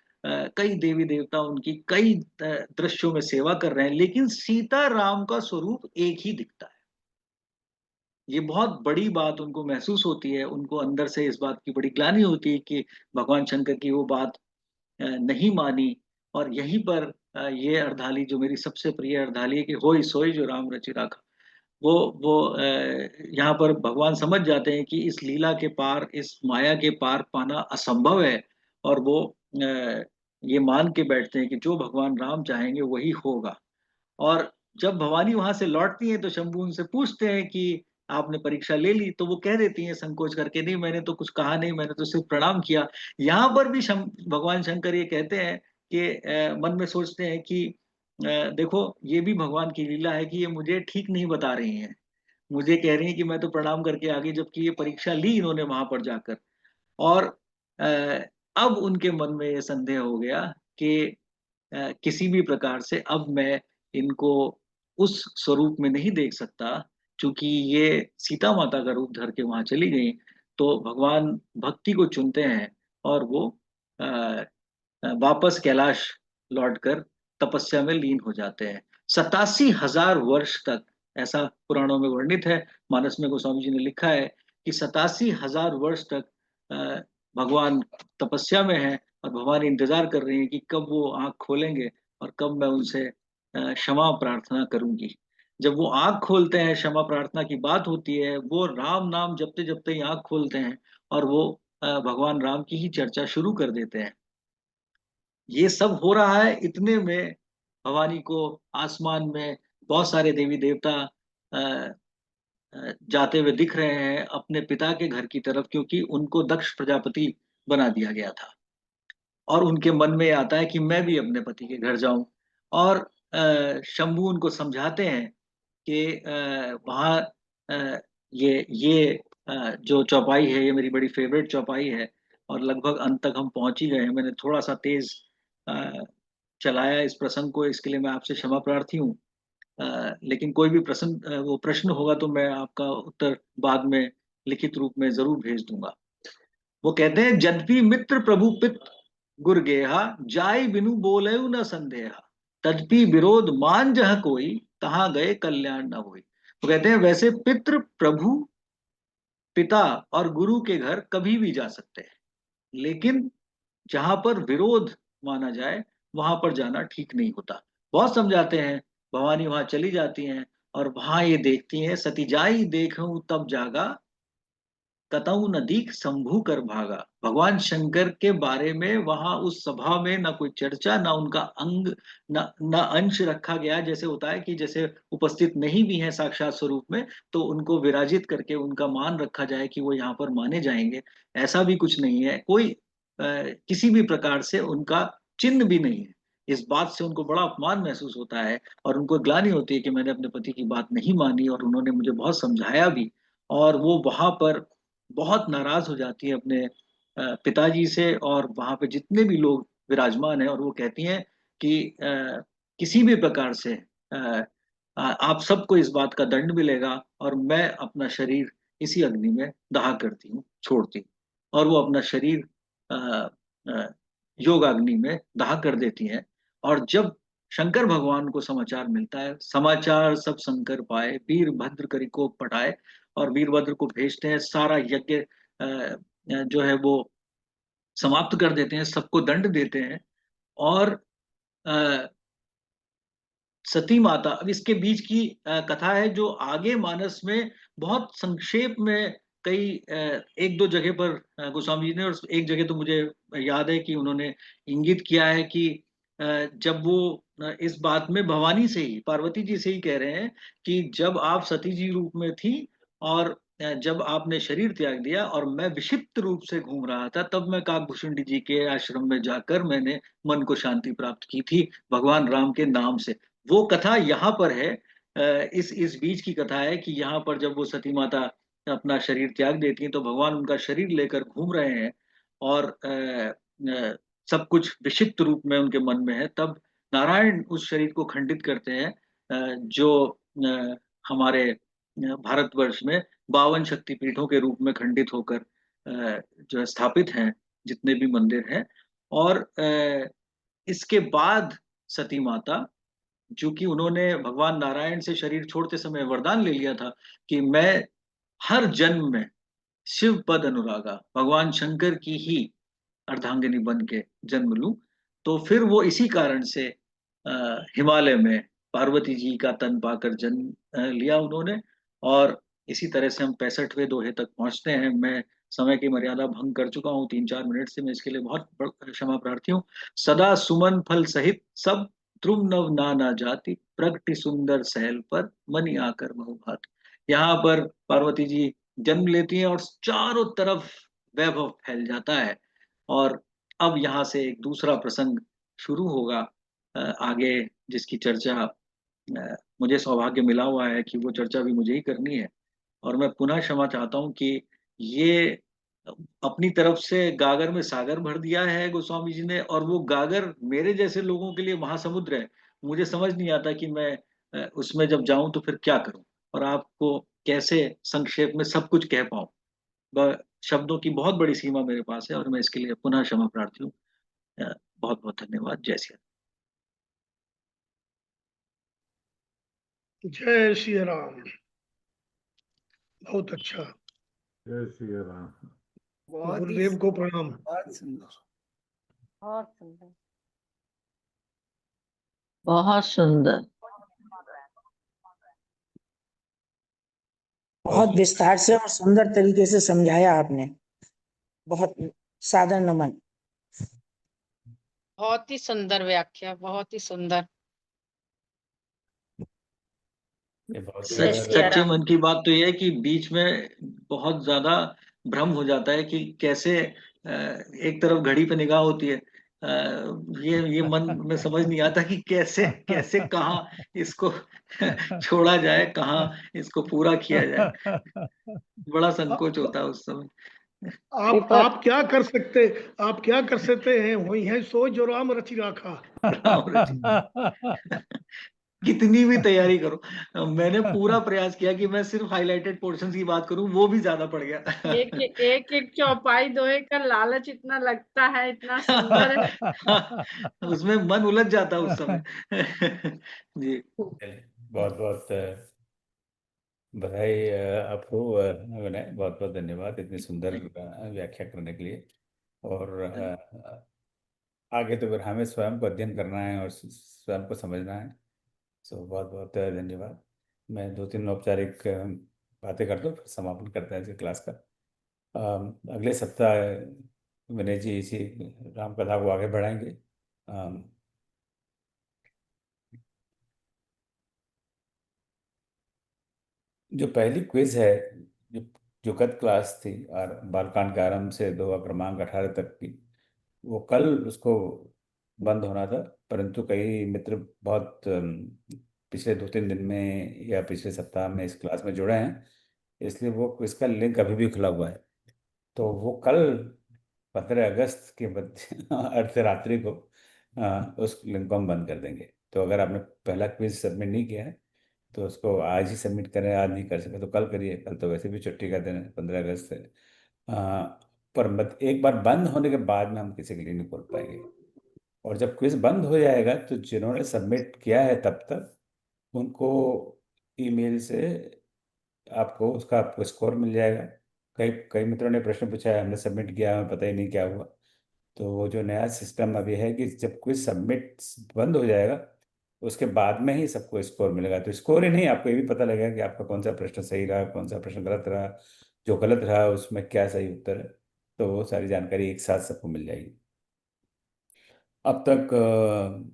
कई देवी देवता उनकी कई दृश्यों में सेवा कर रहे हैं, लेकिन सीता राम का स्वरूप एक ही दिखता है। ये बहुत बड़ी बात उनको महसूस होती है, उनको अंदर से इस बात की बड़ी ग्लानि होती है कि भगवान शंकर की वो बात नहीं मानी। और यहीं पर ये अर्धाली, जो मेरी सबसे प्रिय अर्धाली है कि होई सोई जो राम रचि राखा, वो यहाँ पर भगवान समझ जाते हैं कि इस लीला के पार, इस माया के पार पाना असंभव है। और वो ये मान के बैठते हैं कि जो भगवान राम चाहेंगे वही होगा। और जब भवानी वहां से लौटती हैं तो शंभू उनसे पूछते हैं कि आपने परीक्षा ले ली। तो वो कह देती हैं संकोच करके, नहीं मैंने तो कुछ कहा नहीं, मैंने तो सिर्फ प्रणाम किया। यहाँ पर भी भगवान शंकर ये कहते हैं कि मन में सोचते हैं कि देखो, ये भी भगवान की लीला है कि ये मुझे ठीक नहीं बता रही हैं। मुझे कह रही हैं कि मैं तो प्रणाम करके आ गई, जबकि ये परीक्षा ली इन्होंने वहां पर जाकर। और अ, अब उनके मन में ये संदेह हो गया कि किसी भी प्रकार से अब मैं इनको उस स्वरूप में नहीं देख सकता, क्योंकि ये सीता माता का रूप धर के वहां चली गई। तो भगवान भक्ति को चुनते हैं और वो अ, वापस कैलाश लौटकर तपस्या में लीन हो जाते हैं। 87,000 वर्ष तक, ऐसा पुराणों में वर्णित है, मानस में गोस्वामी जी ने लिखा है कि 87,000 वर्ष तक अ, भगवान तपस्या में है। और भगवान इंतजार कर रही है कि कब वो आंख खोलेंगे और कब मैं उनसे क्षमा प्रार्थना करूंगी। जब वो आंख खोलते हैं, क्षमा प्रार्थना की बात होती है, वो राम नाम जपते जपते ही आंख खोलते हैं और वो भगवान राम की ही चर्चा शुरू कर देते हैं। ये सब हो रहा है, इतने में भवानी को आसमान में बहुत सारे देवी देवता अ, जाते हुए दिख रहे हैं अपने पिता के घर की तरफ, क्योंकि उनको दक्ष प्रजापति बना दिया गया था। और उनके मन में आता है कि मैं भी अपने पति के घर जाऊं। और शंभू उनको समझाते हैं कि वहाँ ये जो चौपाई है, ये मेरी बड़ी फेवरेट चौपाई है। और लगभग अंत तक हम पहुंच ही गए हैं। मैंने थोड़ा सा तेज अ, चलाया इस प्रसंग को, इसके लिए मैं आपसे क्षमा प्रार्थी हूँ। लेकिन कोई भी वो प्रश्न होगा तो मैं आपका उत्तर बाद में लिखित रूप में जरूर भेज दूंगा। वो कहते हैं, जद्भी मित्र प्रभु पित गुर गेहा, जाय बिनु बोले न संदेहा, तद्भी विरोध मान जह कोई, कहाँ गए कल्याण न होई। वो कहते हैं, वैसे पितृ प्रभु, पिता और गुरु के घर कभी भी जा सकते हैं, लेकिन जहां पर विरोध माना जाए वहां पर जाना ठीक नहीं होता। बहुत समझाते हैं। भवानी वहां चली जाती हैं और वहां ये देखती हैं, सती जाई देखूं तब जागा, कतऊ न दीख शंभू कर भागा। भगवान शंकर के बारे में वहां उस सभा में ना कोई चर्चा, ना उनका अंग, न अंश रखा गया। जैसे होता है कि जैसे उपस्थित नहीं भी हैं साक्षात स्वरूप में, तो उनको विराजित करके उनका मान रखा जाए कि वो यहाँ पर माने जाएंगे। ऐसा भी कुछ नहीं है। कोई किसी भी प्रकार से उनका चिन्ह भी नहीं है। इस बात से उनको बड़ा अपमान महसूस होता है और उनको ग्लानि होती है कि मैंने अपने पति की बात नहीं मानी और उन्होंने मुझे बहुत समझाया भी। और वो वहां पर बहुत नाराज हो जाती है अपने पिताजी से और वहां पे जितने भी लोग विराजमान हैं, और वो कहती हैं कि किसी भी प्रकार से आप सबको इस बात का दंड मिलेगा और मैं अपना शरीर इसी अग्नि में दहा करती हूँ, छोड़ती हूँ। और वो अपना शरीर अ, अ, योग अग्नि में दहा कर देती हैं। और जब शंकर भगवान को समाचार मिलता है, समाचार सब शंकर पाए, वीरभद्र करी को पटाए, और वीरभद्र को भेजते हैं, सारा यज्ञ जो है वो समाप्त कर देते हैं, सबको दंड देते हैं। और अ, सती माता, अब इसके बीच की कथा है जो आगे मानस में बहुत संक्षेप में कई एक दो जगह पर गोस्वामी जी ने, और एक जगह तो मुझे याद है कि उन्होंने इंगित किया है कि जब वो इस बात में भवानी से ही, पार्वती जी से ही कह रहे हैं कि जब आप सती जी रूप में थी और जब आपने शरीर त्याग दिया और मैं विक्षिप्त रूप से घूम रहा था, तब मैं काकभूषुंडी जी के आश्रम में जाकर मैंने मन को शांति प्राप्त की थी भगवान राम के नाम से। वो कथा यहाँ पर है। इस बीच की कथा है कि यहाँ पर जब वो सती माता अपना शरीर त्याग देती हैं तो भगवान उनका शरीर लेकर घूम रहे हैं, और सब कुछ विक्षिप्त रूप में उनके मन में है। तब नारायण उस शरीर को खंडित करते हैं, जो हमारे भारतवर्ष में 52 शक्तिपीठों के रूप में खंडित होकर जो है स्थापित हैं, जितने भी मंदिर हैं। और इसके बाद सती माता, चूंकि उन्होंने भगवान नारायण से शरीर छोड़ते समय वरदान ले लिया था कि मैं हर जन्म में शिव पद अनुरागा, भगवान शंकर की ही अर्धांगिनी बन के जन्म लूं, तो फिर वो इसी कारण से हिमालय में पार्वती जी का तन पाकर जन्म लिया उन्होंने। और इसी तरह से हम 65वें दोहे तक पहुंचते हैं। मैं समय की मर्यादा भंग कर चुका हूँ 3-4 मिनट से, मैं इसके लिए बहुत क्षमा प्रार्थी हूँ। सदा सुमन फल सहित सब ध्रुव नव नाना जाति, प्रगति सुंदर सहल पर मनि आकर बहु भांति। यहाँ पर पार्वती जी जन्म लेती हैं और चारों तरफ वैभव फैल जाता है। और अब यहाँ से एक दूसरा प्रसंग शुरू होगा आगे, जिसकी चर्चा मुझे सौभाग्य मिला हुआ है कि वो चर्चा भी मुझे ही करनी है। और मैं पुनः क्षमा चाहता हूँ कि ये अपनी तरफ से गागर में सागर भर दिया है गोस्वामी जी ने, और वो गागर मेरे जैसे लोगों के लिए महासमुद्र है। मुझे समझ नहीं आता कि मैं उसमें जब जाऊं तो फिर क्या करूं और आपको कैसे संक्षेप में सब कुछ कह पाऊं। शब्दों की बहुत बड़ी सीमा मेरे पास है और मैं इसके लिए पुनः क्षमा प्रार्थी हूँ। बहुत बहुत धन्यवाद। जय श्री जय श्री राम। बहुत अच्छा। जय श्री राम। बहुत ही गुरुदेव को प्रणाम। बहुत सुंदर, बहुत सुंदर, बहुत सुंदर। बहुत विस्तार से और सुंदर तरीके से समझाया आपने। बहुत सादर नमन। बहुत ही सुंदर व्याख्या, बहुत ही सुंदर। ये बहुत जय सच सिया सच्चे राम। मन की बात तो ये है कि बीच में बहुत ज्यादा भ्रम हो जाता है कि कैसे एक तरफ घड़ी पे निगाह होती है। ये मन में समझ नहीं आता कि कैसे कैसे कहाँ इसको छोड़ा जाए, कहाँ इसको पूरा किया जाए। बड़ा संकोच होता है उस समय। आप क्या कर सकते, आप क्या कर सकते हैं, वही है सो जो राम रचि राखा। राम रची। कितनी भी तैयारी करो, मैंने पूरा प्रयास किया कि मैं सिर्फ हाइलाइटेड पोर्शंस की बात करूं, वो भी ज्यादा पड़ गया। एक चौपाई दोहे का लालच इतना लगता है, इतना सुंदर है। उसमें मन उलझ जाता उस समय। जी। बहुत बहुत बधाई आपको विनय, बहुत बहुत धन्यवाद इतनी सुंदर व्याख्या करने के लिए। और आगे तो फिर हमें स्वयं को अध्ययन करना है और स्वयं को समझना है। सो बहुत बहुत धन्यवाद। मैं 2-3 औपचारिक बातें करता हूँ, फिर समापन करते हैं इस क्लास का। अगले सप्ताह विनय जी इसी राम कथा को आगे बढ़ाएंगे। जो पहली क्विज है, जो जो गत क्लास थी और बालकांड के आरंभ से 2 क्रमांक 18 तक की, वो कल उसको बंद होना था, परंतु कई मित्र बहुत पिछले 2-3 दिन में या पिछले सप्ताह में इस क्लास में जुड़े हैं, इसलिए वो इसका लिंक अभी भी खुला हुआ है। तो वो कल 15 अगस्त के अर्धरात्रि को उस लिंक को हम बंद कर देंगे। तो अगर आपने पहला क्विज सबमिट नहीं किया है तो उसको आज ही सबमिट करें, आज नहीं कर सके तो कल करिए, कल तो वैसे भी छुट्टी का दिन है 15 अगस्त से। पर एक बार बंद होने के बाद में हम किसी के लिए नहीं खोल पाएंगे। और जब क्विज बंद हो जाएगा तो जिन्होंने सबमिट किया है तब तक उनको ईमेल से आपको उसका आपको स्कोर मिल जाएगा। कई कई मित्रों ने प्रश्न पूछा है, हमने सबमिट किया, हमें पता ही नहीं क्या हुआ। तो वो जो नया सिस्टम अभी है कि जब क्विज सबमिट बंद हो जाएगा उसके बाद में ही सबको स्कोर मिलेगा। तो स्कोर ही नहीं, आपको ये भी पता लगेगा कि आपका कौन सा प्रश्न सही रहा, कौन सा प्रश्न गलत रहा, जो गलत रहा उसमें क्या सही उत्तर है। तो वो सारी जानकारी एक साथ सबको मिल जाएगी। अब तक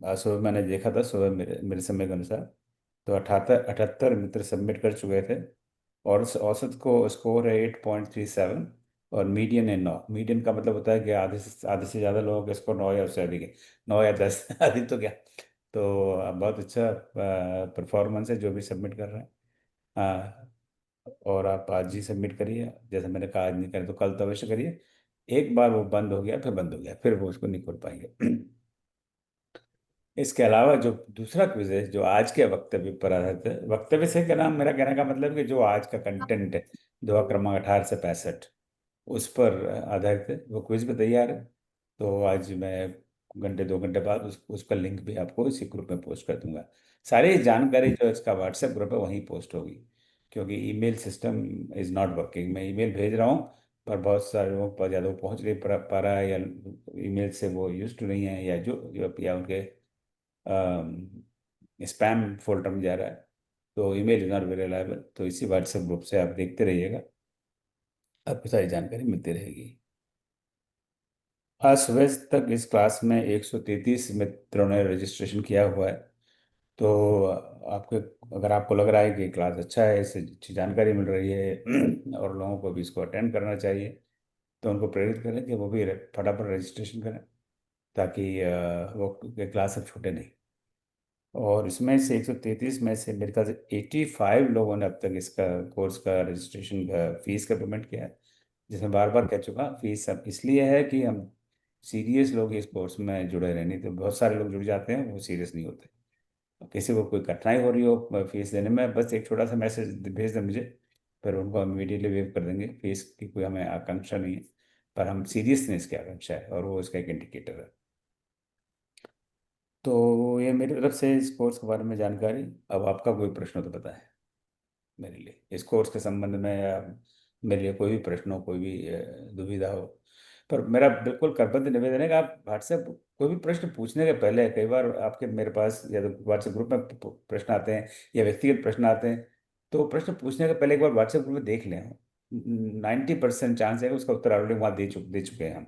आज सुबह मैंने देखा था, सुबह मेरे मेरे समय के अनुसार तो 78 मित्र सबमिट कर चुके थे। और उस औसत को स्कोर है 8.37 और मीडियन है 9। मीडियन का मतलब होता है कि आधे से ज़्यादा लोगों का स्कोर 9 या उससे अधिक है, 9 या 10 अधिक तो क्या। तो बहुत अच्छा परफॉर्मेंस है जो भी सबमिट कर रहे हैं। और आप आज ही सबमिट करिए, जैसे मैंने कहा आज नहीं करें तो कल तो अवश्य करिए। एक बार वो बंद हो गया फिर बंद हो गया, फिर वो उसको नहीं खोल पाएंगे। इसके अलावा जो दूसरा क्विज है जो आज के वक्तव्य पर आधारित है, वक्तव्य से क्या नाम, मेरा कहने का मतलब है कि जो आज का कंटेंट है दुआ क्रमांक 18 से 65 उस पर आधारित है, वो क्विज भी तैयार है। तो आज मैं घंटे 2 घंटे बाद उसका लिंक भी आपको इसी ग्रुप में पोस्ट कर दूंगा। सारी जानकारी जो इसका व्हाट्सएप ग्रुप है वहीं पोस्ट होगी, क्योंकि email system is not working. मैं ईमेल भेज रहा हूँ पर बहुत सारे लोगों पर ज़्यादा वो पहुँच नहीं पा रहा है, या ईमेल से वो यूज टू नहीं है, या उनके स्पैम फोल्डर में जा रहा है। तो email is not very reliable. तो इसी व्हाट्सएप ग्रुप से आप देखते रहिएगा, आपको सारी जानकारी मिलती रहेगी। आज सुबह तक इस क्लास में 133 मित्रों ने रजिस्ट्रेशन किया हुआ है। तो आपके अगर आपको लग रहा है कि क्लास अच्छा है, इससे अच्छी जानकारी मिल रही है और लोगों को भी इसको अटेंड करना चाहिए, तो उनको प्रेरित करें कि वो भी फटाफट रजिस्ट्रेशन करें, ताकि वो क्लास अब छूटे नहीं। और इसमें से 133 में से मेरे ख्याल से 85 लोगों ने अब तक इसका कोर्स का रजिस्ट्रेशन का फीस का पेमेंट किया है। जिसमें बार बार कह चुका, फीस अब इसलिए है कि हम सीरियस लोग इस कोर्स में जुड़े रहे, नहीं तो बहुत सारे लोग जुड़ जाते हैं वो सीरियस नहीं होते। अब किसी को कोई कठिनाई हो रही हो फीस देने में, बस एक छोटा सा मैसेज भेज दें मुझे, फिर उनको हम इमीडिएटली वेव कर देंगे। फीस की कोई हमें आकांक्षा नहीं है, पर हम सीरियसनेस की आकांक्षा है और वो उसका एक इंडिकेटर है। तो ये मेरी तरफ से इस कोर्स के बारे में जानकारी। अब आपका कोई प्रश्न हो तो बताएं मेरे लिए इस कोर्स के संबंध में, या मेरे लिए कोई भी प्रश्न हो, कोई भी दुविधा हो। पर मेरा बिल्कुल करबद्ध निवेदन है कि आप व्हाट्सएप कोई भी प्रश्न पूछने के पहले, कई बार आपके मेरे पास या तो व्हाट्सएप ग्रुप में प्रश्न आते हैं या व्यक्तिगत प्रश्न आते हैं, तो प्रश्न पूछने के पहले एक बार व्हाट्सएप ग्रुप में देख लें। 90% चांस है कि उसका उत्तर ऑलरेडी वहाँ दे चुके हैं हम,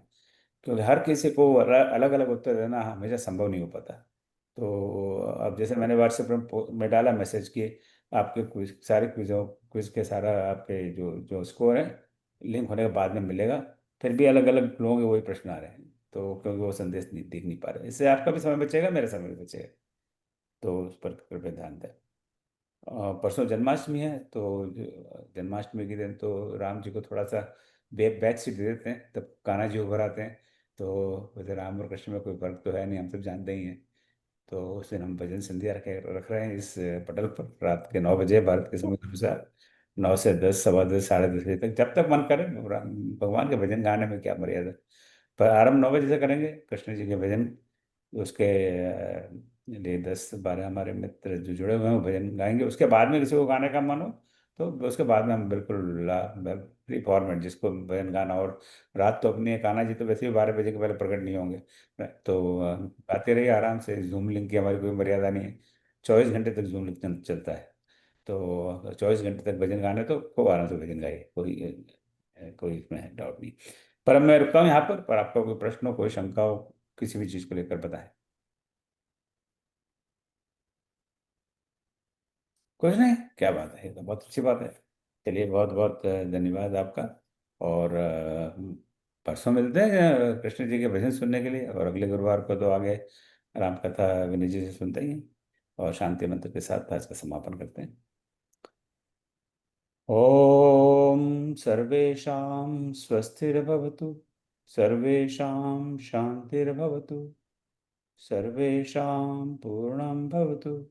क्योंकि हर किसी को अलग अलग उत्तर देना हमेशा संभव नहीं हो पाता। तो अब जैसे मैंने व्हाट्सएप में डाला मैसेज कि आपके क्विज सारे क्विज के सारा आपके जो जो स्कोर है लिंक होने के बाद में मिलेगा, फिर भी अलग अलग लोगों के वही प्रश्न आ रहे हैं, तो क्योंकि वो संदेश नहीं देख नहीं पा रहे, इससे आपका भी समय बचेगा, मेरा समय भी बचेगा। तो उस पर कृपया ध्यान दें। परसों जन्माष्टमी है, तो जन्माष्टमी के दिन तो राम जी को थोड़ा सा बैक सीट दे देते हैं, तब कान्हा जी उभर आते हैं। तो वैसे राम और कृष्ण में कोई फर्क तो है नहीं, हम सब जानते ही हैं। तो उस दिन हम भजन संध्या रख रहे हैं इस पटल पर, रात के 9 बजे भारत के समय के अनुसार, 9 से 10, 9:15, 10:30 बजे तक, जब तक मन करे। भगवान के भजन गाने में क्या मर्यादा। पर आरंभ 9 बजे से करेंगे कृष्ण जी के भजन। उसके लिए 10-12 हमारे मित्र जो जुड़े हुए हैं वो भजन गाएंगे। उसके बाद में किसी को गाने का मन हो तो उसके बाद में हम बिल्कुल फ्री फॉर्मेट जिसको भजन गाना। और रात तो अपनी है, कान्हा जी तो वैसे भी 12 बजे के पहले प्रकट नहीं होंगे। तो गाते रहिए आराम से। जूम लिंक की हमारी कोई मर्यादा नहीं है, 24 घंटे तक जूम लिंक चलता है। तो 24 घंटे तक भजन गाने तो खूब आराम से भजन गाइए, कोई इसमें डाउट नहीं। पर अब मैं रुकता हूँ यहाँ पर आपका कोई प्रश्न हो, कोई शंका हो, किसी भी चीज़ को लेकर बताएं। कुछ नहीं, क्या बात है, ये तो बहुत अच्छी बात है। चलिए बहुत बहुत धन्यवाद आपका। और परसों मिलते हैं कृष्ण जी के भजन सुनने के लिए, और अगले गुरुवार को तो आगे राम कथा विनय जी से सुनते ही हैं, और शांति मंत्र के साथ आज का समापन करते हैं। ओम सर्वेषां स्वस्तिर्भवतु, सर्वेषां शांतिर्भवतु, सर्वेषां पूर्णं भवतु,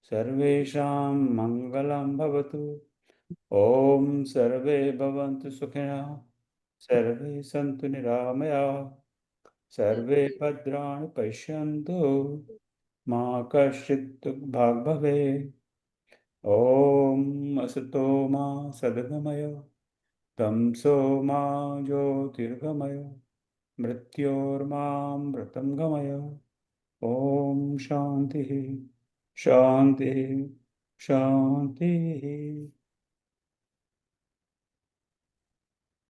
सर्वेषां मङ्गलं भवतु। ओम सर्वे भवन्तु सुखिनः, सर्वे सन्तु निरामयाः, सर्वे भद्राणि पश्यन्तु, मा कश्चित् दुःखभाग् भवेत्। ॐ असतो मा सद्गमय, तमसो मा ज्योतिर्गमय, मृत्योर्मामृतं गमय। ॐ शान्तिः शान्तिः शान्तिः।